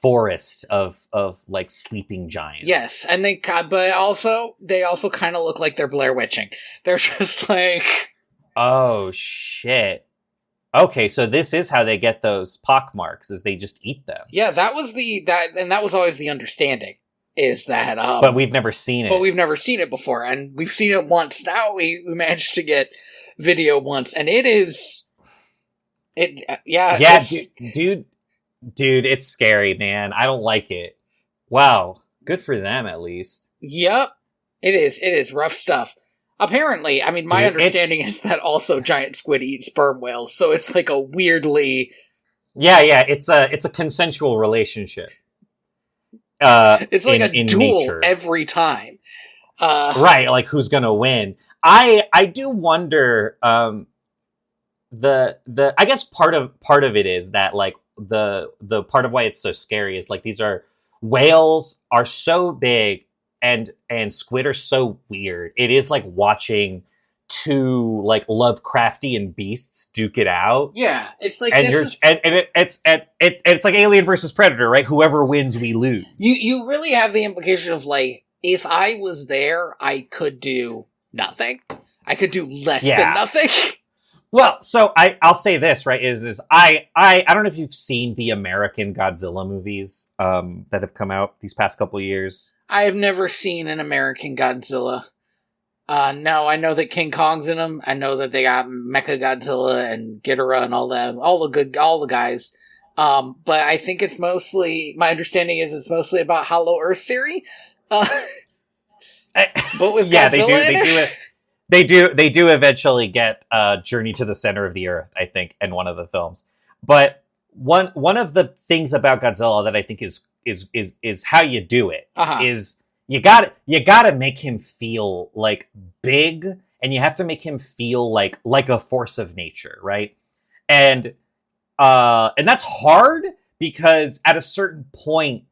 forest of like sleeping giants. Yes, and they also kind of look like they're Blair Witching. They're just like, oh shit. Okay, so this is how they get those pock marks, is they just eat them. Yeah, that was always the understanding, is that but we've never seen it. But we've never seen it before, and we've seen it once now. We managed to get video once, and dude, it's scary, man. I don't like it. Wow, good for them at least. Yep, it is rough stuff. Apparently, I mean, my understanding is that also giant squid eat sperm whales, so it's like a weirdly... Yeah, it's a consensual relationship. It's like a duel nature. Every time. Right, like who's gonna win? I do wonder. The I guess part of it is that like the part of why it's so scary is like whales are so big and squid are so weird. It is like watching two like Lovecraftian beasts duke it out. Yeah, it's like it's like Alien versus Predator, right? Whoever wins, we lose. You really have the implication of like, if I was there, I could do nothing. I could do less than nothing. Well, so I'll say this, right? Is I don't know if you've seen the American Godzilla movies that have come out these past couple of years. I have never seen an American Godzilla. No, I know that King Kong's in them. I know that they got Mechagodzilla and Ghidorah and all the guys. But I think it's mostly, my understanding is it's mostly about Hollow Earth theory. But with Godzilla They do eventually get Journey to the Center of the Earth, I think, in one of the films. But one of the things about Godzilla that I think is how you do it is you gotta make him feel like big, and you have to make him feel like a force of nature, right? And that's hard because at a certain point,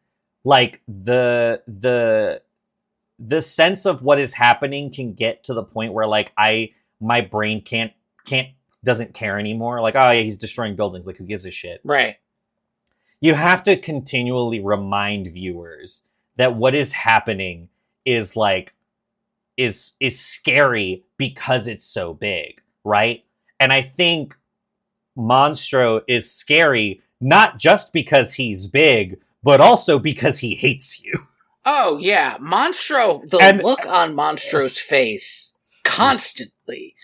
like the sense of what is happening can get to the point where like my brain can't doesn't care anymore. Like, oh yeah, he's destroying buildings. Like, who gives a shit? Right. You have to continually remind viewers that what is happening is like is scary because it's so big, right? And I think Monstro is scary not just because he's big, but also because he hates you. Oh yeah, Monstro. Look on Monstro's face constantly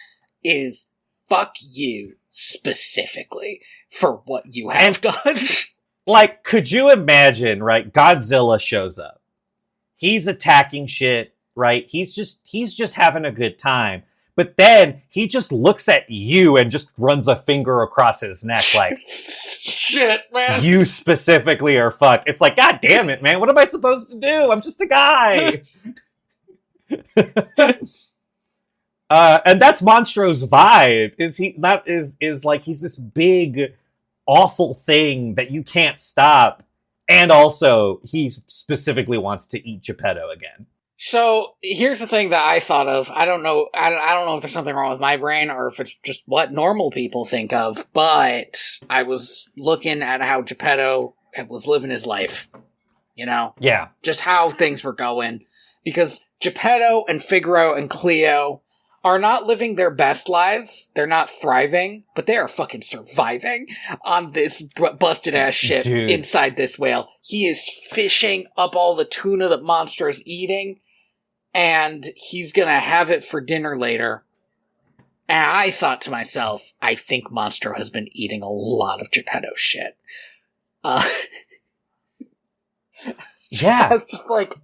is "fuck you" specifically for what you have done. Like, could you imagine? Right, Godzilla shows up. He's attacking shit. Right, he's just having a good time. But then he just looks at you and just runs a finger across his neck, like, shit, man. You specifically are fucked. It's like, God damn it, man. What am I supposed to do? I'm just a guy. And that's Monstro's vibe. Is like he's this big, awful thing that you can't stop. And also, he specifically wants to eat Geppetto again. So here's the thing that I thought of. I don't know if there's something wrong with my brain or if it's just what normal people think of, but I was looking at how Geppetto was living his life. You know? Yeah. Just how things were going. Because Geppetto and Figaro and Cleo are not living their best lives. They're not thriving, but they are fucking surviving on this busted ass ship inside this whale. He is fishing up all the tuna that Monstro's eating, and he's gonna have it for dinner later. And I thought to myself, I think Monstro has been eating a lot of Geppetto shit. Yeah. I was just like,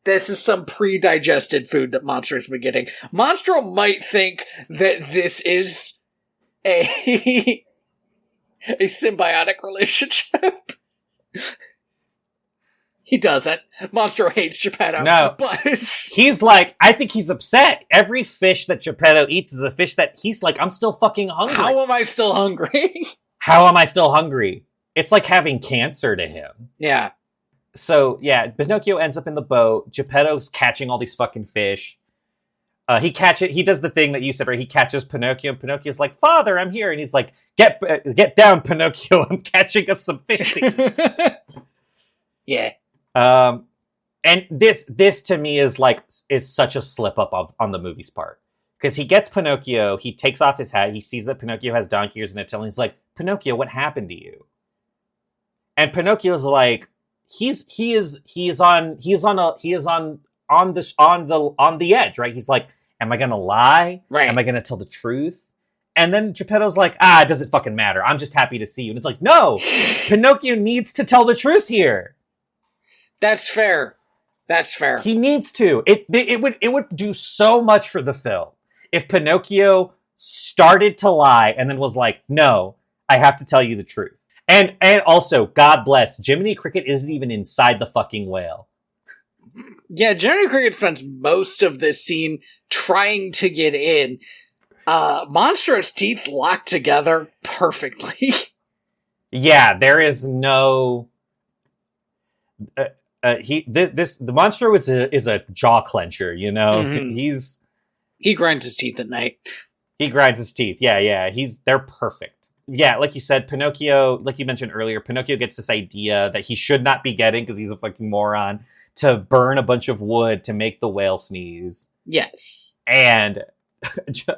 this is some pre-digested food that Monstro's been getting. Monstro might think that this is a symbiotic relationship. He doesn't. Monstro hates Geppetto. No. But he's like, I think he's upset. Every fish that Geppetto eats is a fish that he's like, I'm still fucking hungry. How am I still hungry? How am I still hungry? It's like having cancer to him. Yeah. So, yeah, Pinocchio ends up in the boat. Geppetto's catching all these fucking fish. He does the thing that you said, right? He catches Pinocchio, and Pinocchio's like, Father, I'm here. And he's like, get down, Pinocchio. I'm catching us some fish. Yeah. And this to me is such a slip up on the movie's part. Because he gets Pinocchio, he takes off his hat, he sees that Pinocchio has donkey ears and a tail, and he's like, Pinocchio, what happened to you? And Pinocchio's like, he is on the edge, right? He's like, am I gonna lie? Right. Am I gonna tell the truth? And then Geppetto's like, it doesn't fucking matter. I'm just happy to see you. And it's like, no, Pinocchio needs to tell the truth here. That's fair. He needs to. It would do so much for the film if Pinocchio started to lie and then was like, no, I have to tell you the truth. And also, God bless, Jiminy Cricket isn't even inside the fucking whale. Yeah, Jiminy Cricket spends most of this scene trying to get in. Monstro's teeth locked together perfectly. Yeah, there is no... the Monstro is a jaw clencher, you know? Mm-hmm. He grinds his teeth at night. He grinds his teeth, yeah. They're perfect. Yeah, like you said, Pinocchio, like you mentioned earlier, Pinocchio gets this idea that he should not be getting because he's a fucking moron, to burn a bunch of wood to make the whale sneeze. Yes. And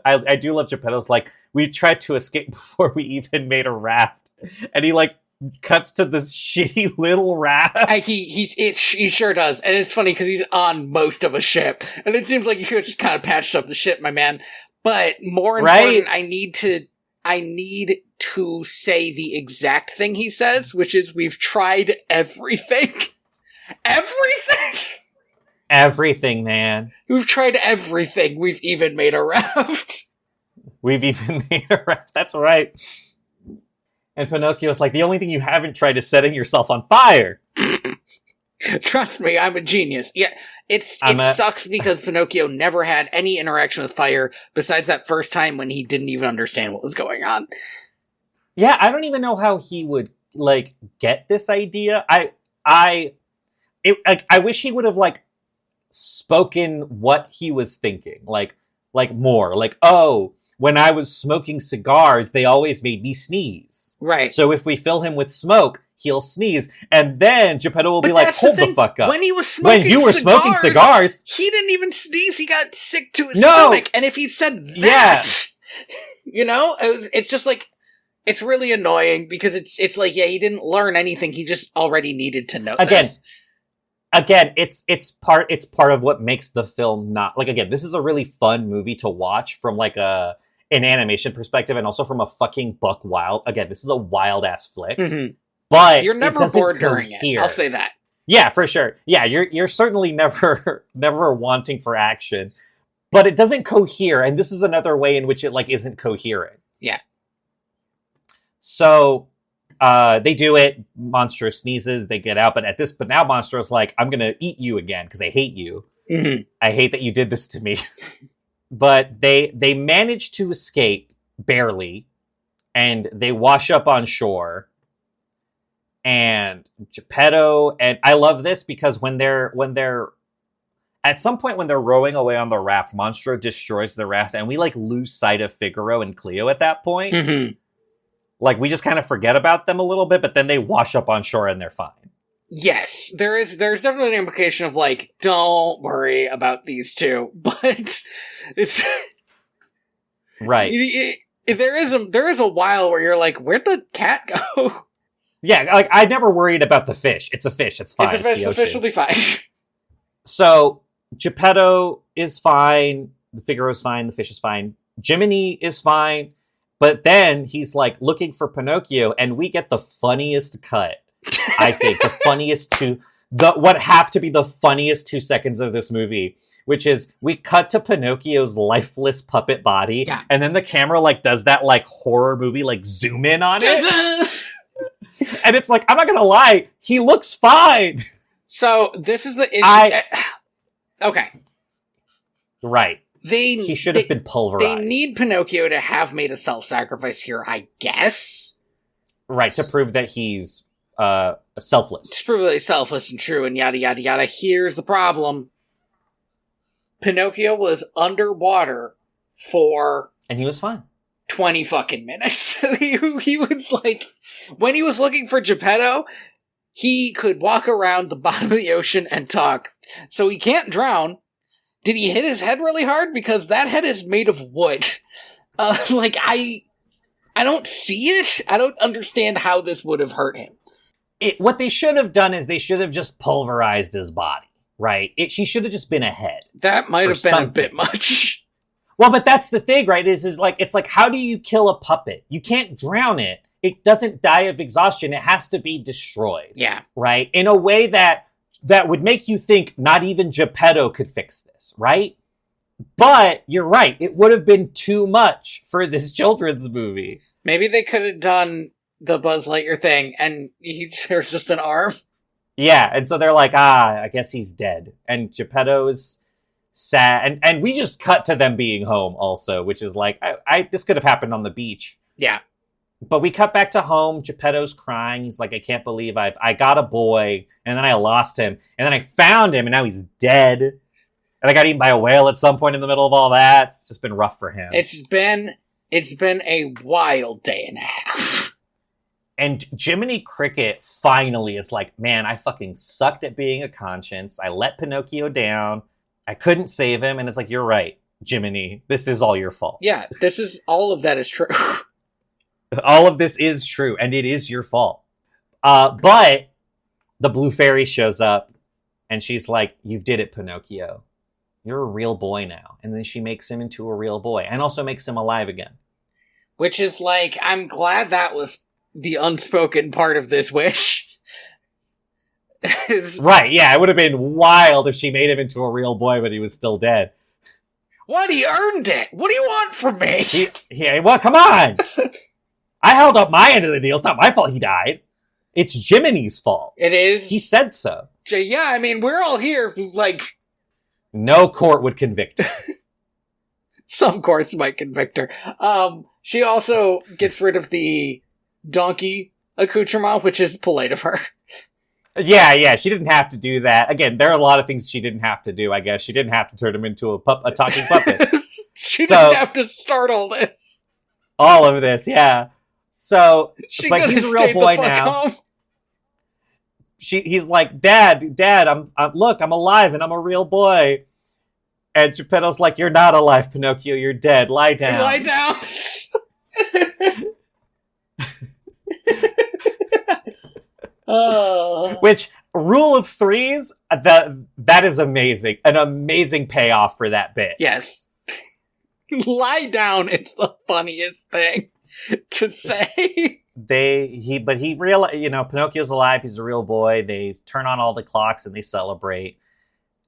I do love Geppetto's like, we tried to escape before we even made a raft. And he like cuts to this shitty little raft. He sure does. And it's funny because he's on most of a ship. And it seems like you could have just kind of patched up the ship, my man. But more important, right? I need to say the exact thing he says, which is, we've tried everything. Everything? Everything, man. We've tried everything. We've even made a raft. That's right. And Pinocchio's like, the only thing you haven't tried is setting yourself on fire. Trust me, I'm a genius. Yeah, it sucks because Pinocchio never had any interaction with fire besides that first time when he didn't even understand what was going on. Yeah, I don't even know how he would like get this idea. I wish he would have like spoken what he was thinking, like more, like, oh, when I was smoking cigars, they always made me sneeze. Right. So if we fill him with smoke, he'll sneeze. And then Geppetto will be like, hold the fuck up. When he was smoking when you were smoking cigars, he didn't even sneeze. He got sick to his stomach. And if he said that, you know, it's just like, it's really annoying because it's like, yeah, he didn't learn anything. He just already needed to know this. Again, it's part of what makes the film not like. Again, this is a really fun movie to watch from like an animation perspective, and also from a fucking buck wild. Again, this is a wild ass flick, but you're never bored during it. I'll say that. Yeah, for sure. Yeah, you're certainly never wanting for action, but it doesn't cohere, and this is another way in which it like isn't coherent. Yeah. So. They do it. Monstro sneezes. They get out, but now Monstro's like, "I'm gonna eat you again because I hate you. I hate that you did this to me." But they manage to escape barely, and they wash up on shore. And Geppetto, and I love this because when they're at some point when they're rowing away on the raft, Monstro destroys the raft, and we like lose sight of Figaro and Cleo at that point. Like, we just kind of forget about them a little bit, but then they wash up on shore and they're fine. There's definitely an implication of, like, don't worry about these two, but it's... Right. There is a while where you're like, where'd the cat go? Yeah, like, I never worried about the fish. It's a fish, it's fine. It's a fish, the fish will be fine. So, Geppetto is fine, the Figaro's fine, the fish is fine, Jiminy is fine. But then he's like looking for Pinocchio, and we get the funniest cut. I think what have to be the funniest 2 seconds of this movie, which is we cut to Pinocchio's lifeless puppet body, and then the camera like does that like horror movie like zoom in on it, and it's like, I'm not gonna lie, he looks fine. So this is the issue. Okay, right. He should have been pulverized. They need Pinocchio to have made a self-sacrifice here, I guess. Right, to prove that he's selfless. To prove that he's selfless and true and yada yada yada. Here's the problem. Pinocchio was underwater for... And he was fine. 20 fucking minutes. he was like... When he was looking for Geppetto, he could walk around the bottom of the ocean and talk. So he can't drown. Did he hit his head really hard? Because that head is made of wood. I don't see it. I don't understand how this would have hurt him. What they should have done is they should have just pulverized his body, right? He should have just been a head. That might have been a bit much. Well, but that's the thing, right? It's like, how do you kill a puppet? You can't drown it. It doesn't die of exhaustion. It has to be destroyed. Yeah. Right? In a way that would make you think not even Geppetto could fix this, right? But you're right. It would have been too much for this children's movie. Maybe they could have done the Buzz Lightyear thing and there's just an arm. Yeah, and so they're like, I guess he's dead. And Geppetto's sad. And we just cut to them being home also, which is like, this could have happened on the beach. Yeah. But we cut back to home. Geppetto's crying. He's like, I can't believe I got a boy, and then I lost him, and then I found him, and now he's dead. And I got eaten by a whale at some point in the middle of all that. It's just been rough for him. It's been a wild day and a half. And Jiminy Cricket finally is like, man, I fucking sucked at being a conscience. I let Pinocchio down. I couldn't save him. And it's like, you're right, Jiminy. This is all your fault. Yeah, all of that is true. All of this is true, and it is your fault. But the Blue Fairy shows up, and she's like, you did it, Pinocchio. You're a real boy now. And then she makes him into a real boy, and also makes him alive again. Which is like, I'm glad that was the unspoken part of this wish. Right, yeah, it would have been wild if she made him into a real boy, but he was still dead. What? He earned it! What do you want from me? Well, come on! I held up my end of the deal. It's not my fault he died. It's Jiminy's fault. It is. He said so. Yeah, I mean, we're all here, like... No court would convict her. Some courts might convict her. She also gets rid of the donkey accoutrement, which is polite of her. Yeah, she didn't have to do that. Again, there are a lot of things she didn't have to do, I guess. She didn't have to turn him into a talking puppet. She didn't have to start all this. All of this, yeah. So, but he's a real boy now. Home. He's like, Dad, look, I'm alive and I'm a real boy. And Geppetto's like, you're not alive, Pinocchio. You're dead. Lie down. Lie down. Which, rule of threes, that is amazing. An amazing payoff for that bit. Yes. Lie down. It's the funniest thing to say. He realized, Pinocchio's alive. He's a real boy. They turn on all the clocks and they celebrate.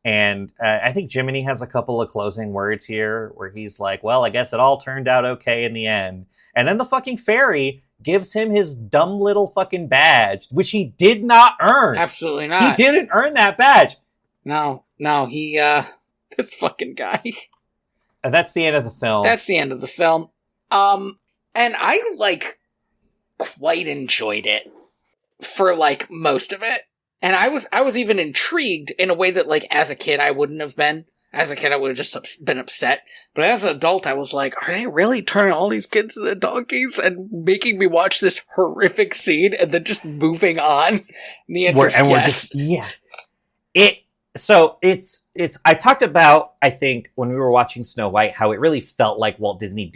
And I think Jiminy has a couple of closing words here where he's like, well, I guess it all turned out okay in the end. And then the fucking fairy gives him his dumb little fucking badge, which he did not earn. Absolutely not. He didn't earn that badge. No, he, this fucking guy. And that's the end of the film. That's the end of the film. And I, quite enjoyed it for, most of it. And I was even intrigued in a way that, as a kid, I wouldn't have been. As a kid, I would have just been upset. But as an adult, I was like, are they really turning all these kids into donkeys and making me watch this horrific scene and then just moving on? And the answer is yes. It's I talked about, I think, when we were watching Snow White, how it really felt like Walt Disney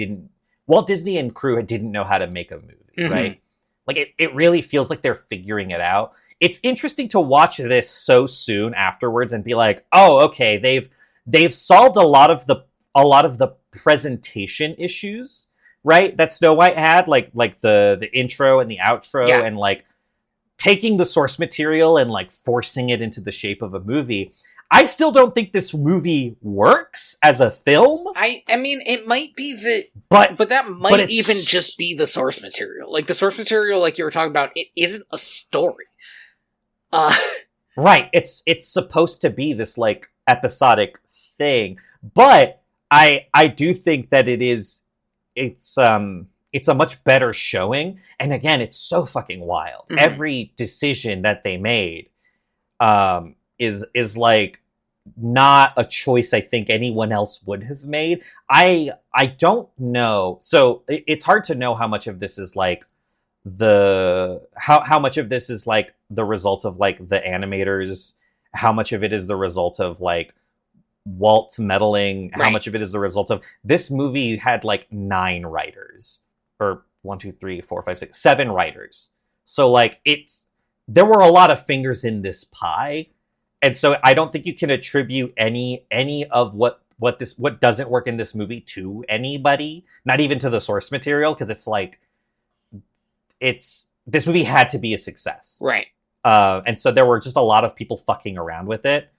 and crew didn't know how to make a movie, right? It really feels like they're figuring it out. It's interesting to watch this so soon afterwards and be like, oh, okay, they've solved a lot of the presentation issues, right? That Snow White had, like the intro and the outro, and taking the source material and forcing it into the shape of a movie. I still don't think this movie works as a film. I mean, it might be but that might even just be the source material. The source material, like you were talking about, it isn't a story. Right. It's supposed to be this episodic thing, but I do think that it's a much better showing. And again, it's so fucking wild. Mm-hmm. Every decision that they made is not a choice I think anyone else would have made. I don't know. So it's hard to know how much of this is how much of this is the result of the animators, how much of it is the result of Walt's meddling, how much of it is the result of this movie had 9 writers, or 1, 2, 3, 4, 5, 6, 7 writers. So there were a lot of fingers in this pie. And so I don't think you can attribute any of what doesn't work in this movie to anybody, not even to the source material, because this movie had to be a success. Right. And so there were just a lot of people fucking around with it.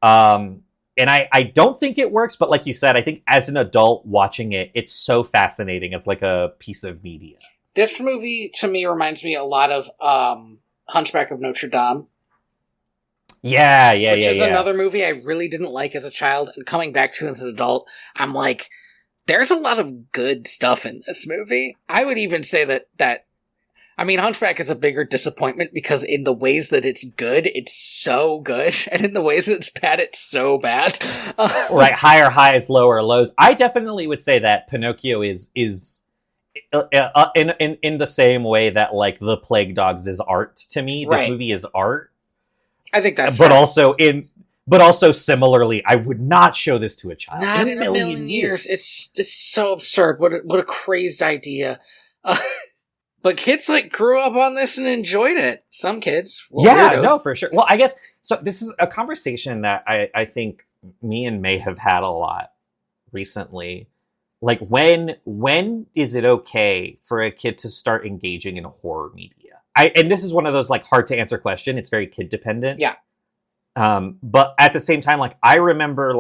And I don't think it works, but like you said, I think as an adult watching it, it's so fascinating as a piece of media. This movie, to me, reminds me a lot of Hunchback of Notre Dame. Which is another movie I really didn't like as a child, and coming back to it as an adult, I'm like, there's a lot of good stuff in this movie. I would even say that Hunchback is a bigger disappointment because in the ways that it's good, it's so good, and in the ways that it's bad, it's so bad. Right, higher highs, lower lows. I definitely would say that Pinocchio is in the same way that The Plague Dogs is art to me. This movie is art. I think that's but fair. But also similarly, I would not show this to a child. Not in a million years. It's so absurd. What a crazed idea. But kids grew up on this and enjoyed it. Some kids. Weirdos. No, for sure. Well, I guess so. This is a conversation that I think me and May have had a lot recently. When is it okay for a kid to start engaging in horror media? And this is one of those hard to answer question. It's very kid dependent. Yeah. But at the same time, I remember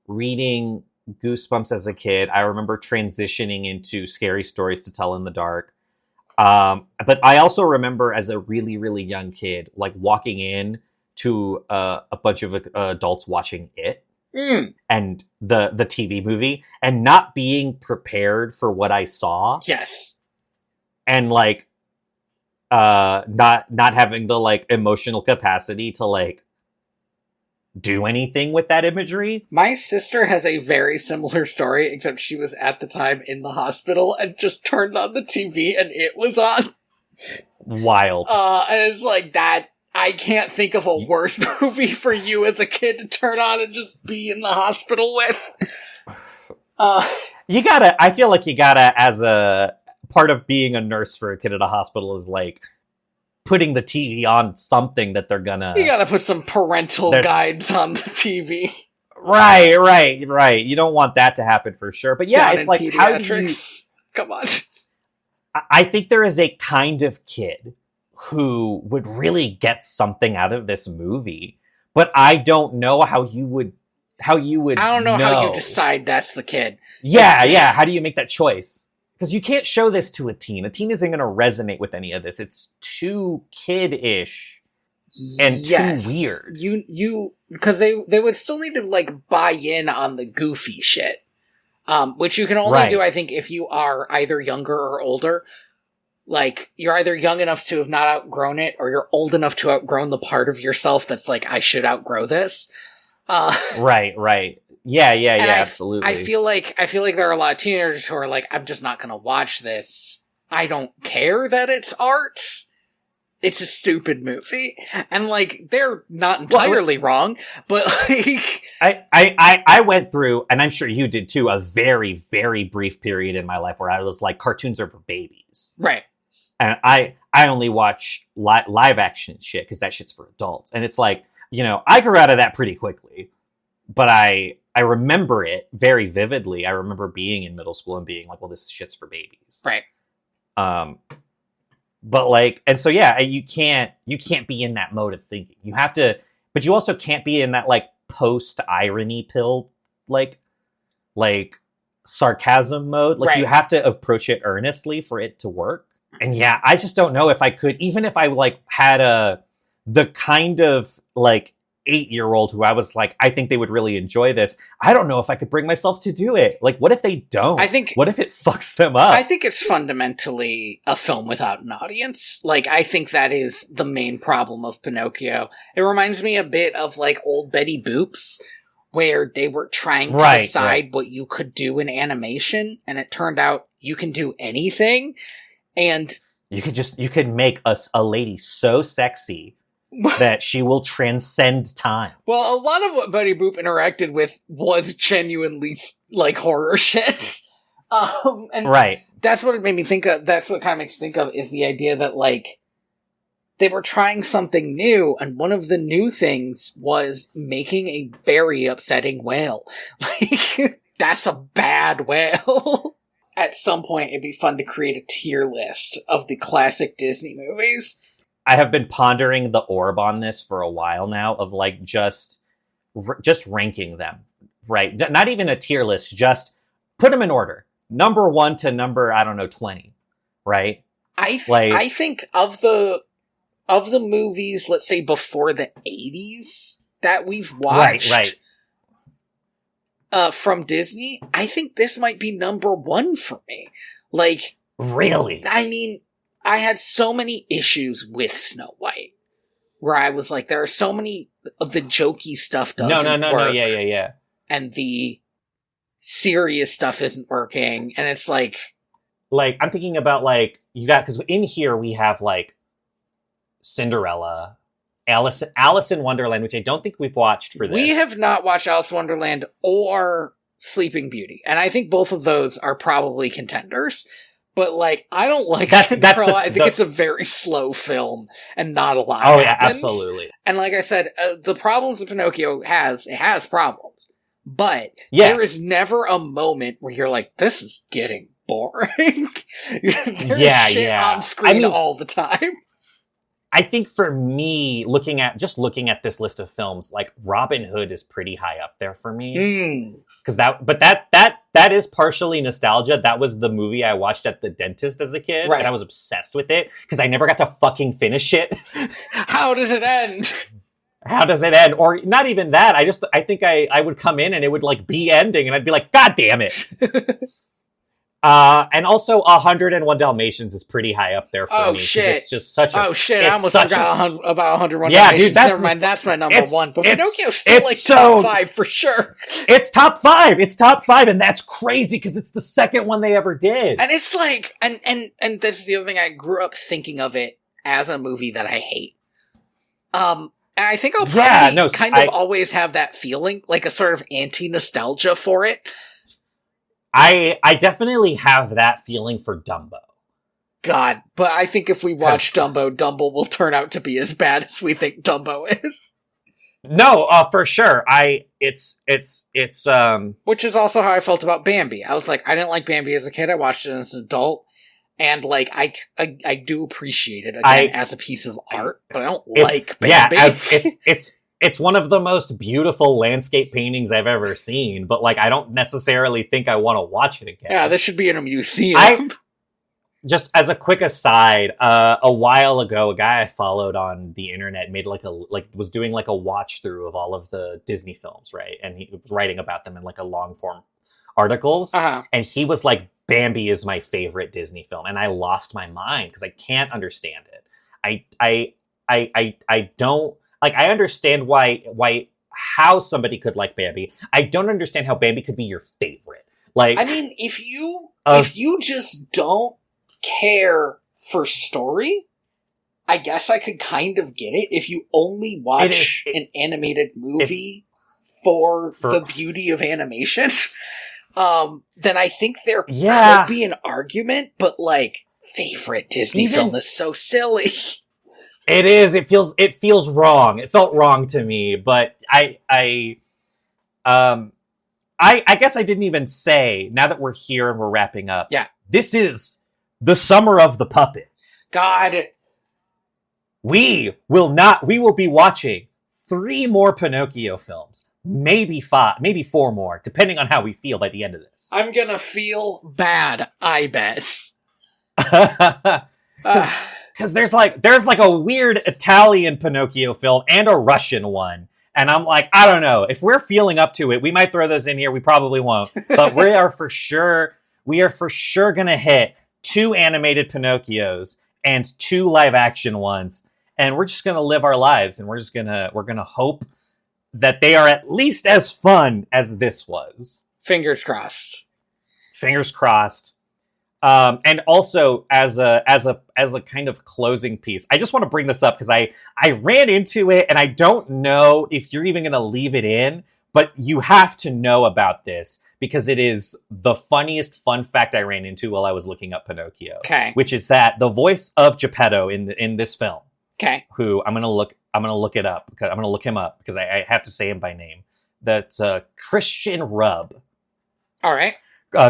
reading Goosebumps as a kid. I remember transitioning into scary stories to tell in the dark. But I also remember as a really, really young kid, walking in to a bunch of adults watching it and the TV movie and not being prepared for what I saw. Yes. And not having the emotional capacity to do anything with that imagery. My sister has a very similar story, except she was at the time in the hospital and just turned on the TV and it was on. Wild. And it's like that. I can't think of a worse movie for you as a kid to turn on and just be in the hospital with. I feel like you gotta, as a part of being a nurse for a kid at a hospital is like putting the TV on something that they're gonna... You gotta put some parental guides on the TV. Right. You don't want that to happen for sure. But yeah, Down it's like, how do you... Come on. I think there is a kind of kid who would really get something out of this movie, but I don't know how you would I don't know how you decide that's the kid. Yeah. How do you make that choice? Because you can't show this to a teen. A teen isn't going to resonate with any of this. It's too kid-ish and too weird. You because they would still need to like buy in on the goofy shit, which you can only do, I think, if you are either younger or older. Like, you're either young enough to have not outgrown it, or you're old enough to outgrown the part of yourself that's like, I should outgrow this. Right. Yeah, absolutely. I feel like there are a lot of teenagers who are like, I'm just not gonna watch this. I don't care that it's art. It's a stupid movie. And like, they're not entirely wrong, but like... I went through, and I'm sure you did too, a very, very brief period in my life where I was like, cartoons are for babies. Right. And I only watch live action shit because that shit's for adults. And it's like, I grew out of that pretty quickly. But I remember it very vividly. I remember being in middle school and being like, well, this shit's for babies. Right. But like, and so yeah, you can't be in that mode of thinking. You have to, but you also can't be in that like post irony pill, like sarcasm mode. Like, you have to approach it earnestly for it to work. And yeah, I just don't know if I could, even if I like had the kind of like 8-year-old who I was like, I think they would really enjoy this. I don't know if I could bring myself to do it. Like, what if they don't? What if it fucks them up? I think it's fundamentally a film without an audience. Like, I think that is the main problem of Pinocchio. It reminds me a bit of like old Betty Boops, where they were trying to decide what you could do in animation, and it turned out you can do anything. And you could make a lady so sexy that she will transcend time. Well, a lot of what Betty Boop interacted with was genuinely like horror shit. And that's what it made me think of. That's what kind of makes me think of is the idea that like they were trying something new, and one of the new things was making a very upsetting whale. Like, that's a bad whale. At some point, it'd be fun to create a tier list of the classic Disney movies. I have been pondering the orb on this for a while now, of like just ranking them, right? Not even a tier list, just put them in order. Number 1 to number, 20, right? I think of the movies, let's say before the 80s that we've watched from Disney, I think this might be number 1 for me. Like, really? I mean, I had so many issues with Snow White, where I was like, there are so many of the jokey stuff doesn't work. Yeah. And the serious stuff isn't working, and it's like... Like, I'm thinking about, like, because in here we have, like, Cinderella, Alice in Wonderland, which I don't think we've watched for this. We have not watched Alice in Wonderland or Sleeping Beauty, and I think both of those are probably contenders. But, like, I don't like Cinderella. I think it's a very slow film, and not a lot happens. Yeah, absolutely. And like I said, the problems that Pinocchio has, it has problems. But there is never a moment where you're like, this is getting boring. There's shit on screen all the time. I think for me, looking at this list of films, like Robin Hood is pretty high up there for me. Because that is partially nostalgia. That was the movie I watched at the dentist as a kid, and I was obsessed with it because I never got to fucking finish it. How does it end? How does it end? Or not even that. I think I would come in and it would like be ending, and I'd be like, God damn it. And also 101 Dalmatians is pretty high up there for me. Shit. It's just such a... Oh, shit. I almost forgot about 101 yeah, Dalmatians. dude, that's Never mind. That's my number one. But Pinocchio's still like top 5 for sure. It's top 5. It's top 5. And that's crazy because it's the second one they ever did. And it's like... And this is the other thing. I grew up thinking of it as a movie that I hate. And I think I'll probably always have that feeling, like a sort of anti-nostalgia for it. I definitely have that feeling for Dumbo. God, but I think if we watch Dumbo, Dumbo will turn out to be as bad as we think Dumbo is. No, for sure. It's which is also how I felt about Bambi. I was like, I didn't like Bambi as a kid. I watched it as an adult, and like I do appreciate it again as a piece of art, but I don't like Bambi. Yeah, it's one of the most beautiful landscape paintings I've ever seen, but like I don't necessarily think I want to watch it again. Yeah, this should be in a museum. Just as a quick aside, a while ago, a guy I followed on the internet made was doing like a watch through of all of the Disney films, right? And he was writing about them in like a long form articles. Uh-huh. And he was like, Bambi is my favorite Disney film, and I lost my mind because I can't understand it. I don't like. I understand how somebody could like Bambi. I don't understand how Bambi could be your favorite. Like, I mean, if you just don't care for story, I guess I could kind of get it. If you only watch an animated movie for the beauty of animation, then I think there could be an argument, but like, favorite Disney film is so silly. It is. It feels wrong. It felt wrong to me, but I guess I didn't even say, now that we're here and we're wrapping up. Yeah. This is the summer of the puppet. God. We will be watching 3 more Pinocchio films. Maybe 5, maybe 4 more, depending on how we feel by the end of this. I'm gonna feel bad, I bet. Because there's like a weird Italian Pinocchio film and a Russian one. And I'm like, I don't know. If we're feeling up to it, we might throw those in here. We probably won't. But we are for sure going to hit 2 animated Pinocchios and 2 live action ones. And we're just going to live our lives. And we're going to hope that they are at least as fun as this was. Fingers crossed. Fingers crossed. And also as a kind of closing piece, I just want to bring this up because I ran into it and I don't know if you're even going to leave it in, but you have to know about this because it is the funniest fun fact I ran into while I was looking up Pinocchio. Okay. Which is that the voice of Geppetto in this film. Okay. Who I'm gonna look it up because I'm gonna look him up because I have to say him by name. That's Christian Rubb. All right.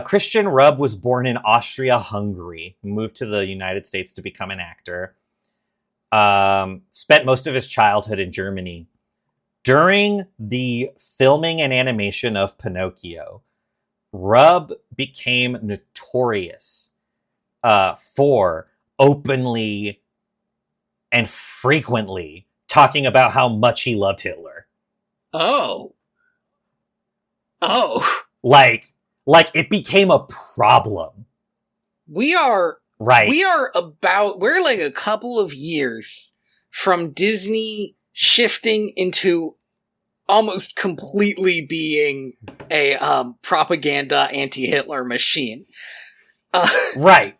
Christian Rubb was born in Austria-Hungary, moved to the United States to become an actor. Spent most of his childhood in Germany. During the filming and animation of Pinocchio, Rubb became notorious for openly and frequently talking about how much he loved Hitler. Oh. Like it became a problem. We're like a couple of years from Disney shifting into almost completely being a propaganda anti-Hitler machine. Right.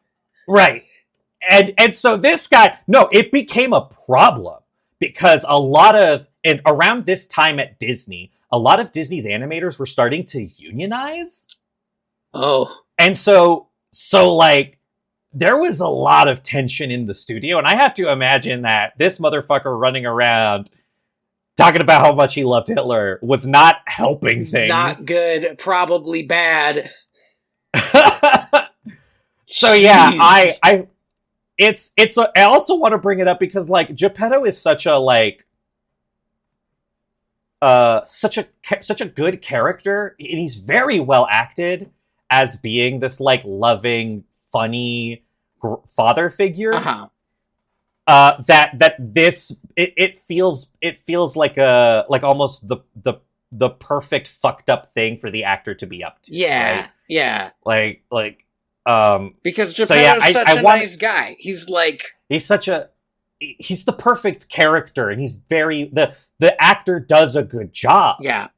And so this guy, it became a problem because around this time at Disney, a lot of Disney's animators were starting to unionize. Oh. And so like, there was a lot of tension in the studio, and I have to imagine that this motherfucker running around talking about how much he loved Hitler was not helping things. Not good, probably bad. So yeah, I also want to bring it up because like Geppetto is such a good character, and he's very well acted as being this like loving, funny father figure. Uh-huh. It feels like almost the perfect fucked up thing for the actor to be up to. Yeah, right? yeah. Like Because Geppetto's such a nice guy. He's the perfect character, and he's the actor does a good job. Yeah.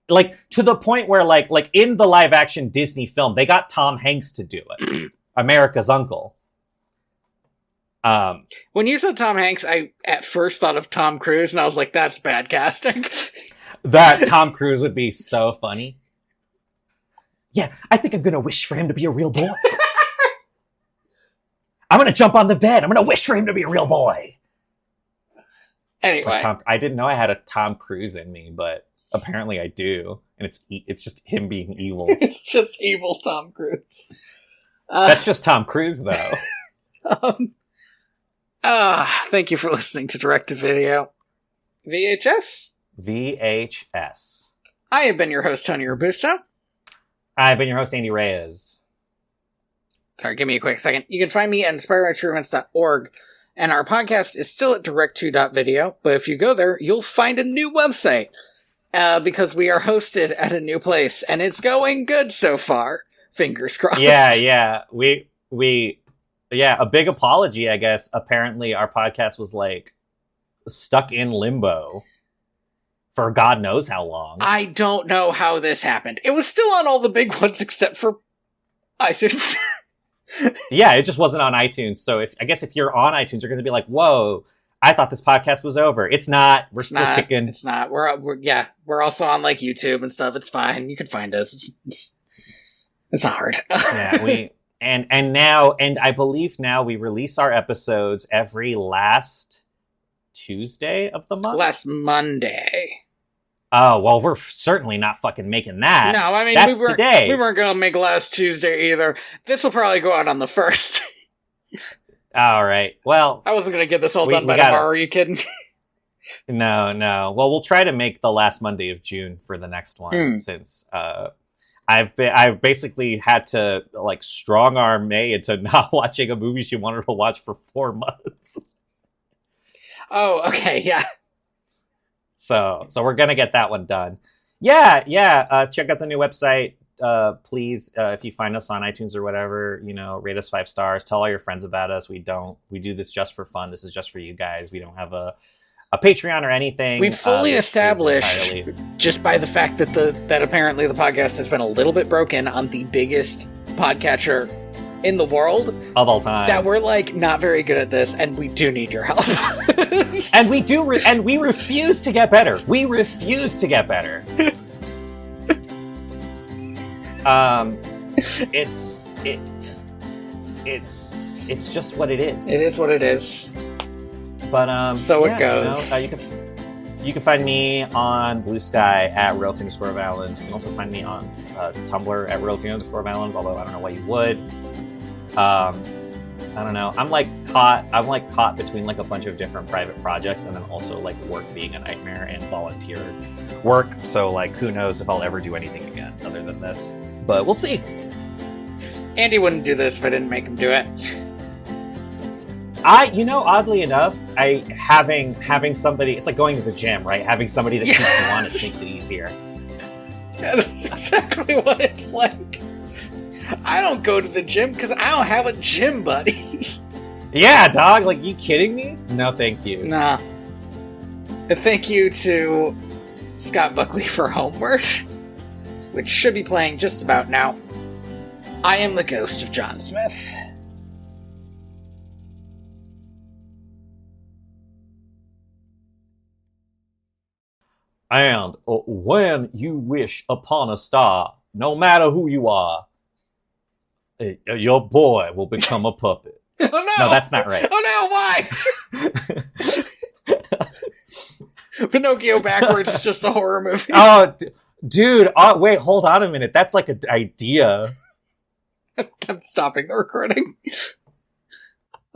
Like, to the point where, like in the live-action Disney film, they got Tom Hanks to do it. America's uncle. When you said Tom Hanks, I at first thought of Tom Cruise, and I was like, that's bad casting. That Tom Cruise would be so funny. Yeah, I think I'm going to wish for him to be a real boy. I'm going to jump on the bed. I'm going to wish for him to be a real boy. Anyway. I didn't know I had a Tom Cruise in me, but apparently I do. And it's just him being evil. It's just evil Tom Cruise. That's just Tom Cruise, though. Thank you for listening to Direct to Video. VHS? VHS. I have been your host, Tony Robusto. I've been your host, Andy Reyes. Sorry, give me a quick second. You can find me at inspireachievements.org, and our podcast is still at direct2.video, but if you go there, you'll find a new website, because we are hosted at a new place, and it's going good so far. Fingers crossed. Yeah. A big apology, I guess. Apparently, our podcast was, like, stuck in limbo for God knows how long. I don't know how this happened. It was still on all the big ones except for iTunes. Yeah, it just wasn't on iTunes. So if you're on iTunes, you're going to be like, "Whoa, I thought this podcast was over." It's not. We're still kicking. It's not. We're also on like YouTube and stuff. It's fine. You can find us. It's not hard. Yeah, and I believe now we release our episodes every last Tuesday of the month. Last Monday. Oh, well, we're certainly not fucking making that. No, I mean, today. We weren't going to make last Tuesday either. This will probably go out on the 1st. All right. Well, I wasn't going to get this all done by tomorrow. Are you kidding? No. Well, we'll try to make the last Monday of June for the next one, since I've basically had to like strong arm May into not watching a movie she wanted to watch for 4 months. Oh, okay, yeah. So we're gonna get that one done. Yeah. Check out the new website. Please, if you find us on iTunes or whatever, rate us 5 stars. Tell all your friends about us. We do this just for fun. This is just for you guys. We don't have a Patreon or anything. We've fully established, just by the fact that apparently the podcast has been a little bit broken on the biggest podcatcher in the world of all time, that we're like not very good at this, and we do need your help. And we refuse to get better. We refuse to get better. It's just what it is. It is what it is. But so it goes. You can find me on Blue Sky at realty_Valens. You can also find me on Tumblr at realty_Valens. Although I don't know why you would. I don't know. I'm caught between like a bunch of different private projects, and then also like work being a nightmare and volunteer work. So like, who knows if I'll ever do anything again other than this? But we'll see. Andy wouldn't do this if I didn't make him do it. Oddly enough, having somebody, it's like going to the gym, right? Having somebody that keeps you on it makes it easier. Yeah, that's exactly what it's like. I don't go to the gym because I don't have a gym buddy. Yeah, dog. Like, you kidding me? No, thank you. Nah. And thank you to Scott Buckley for Homeward, which should be playing just about now. I am the ghost of John Smith. And when you wish upon a star, no matter who you are, your boy will become a puppet. Oh no! No, that's not right. Oh no, why? Pinocchio backwards is just a horror movie. Oh, dude. Wait, hold on a minute. That's like an idea. I'm stopping the recording.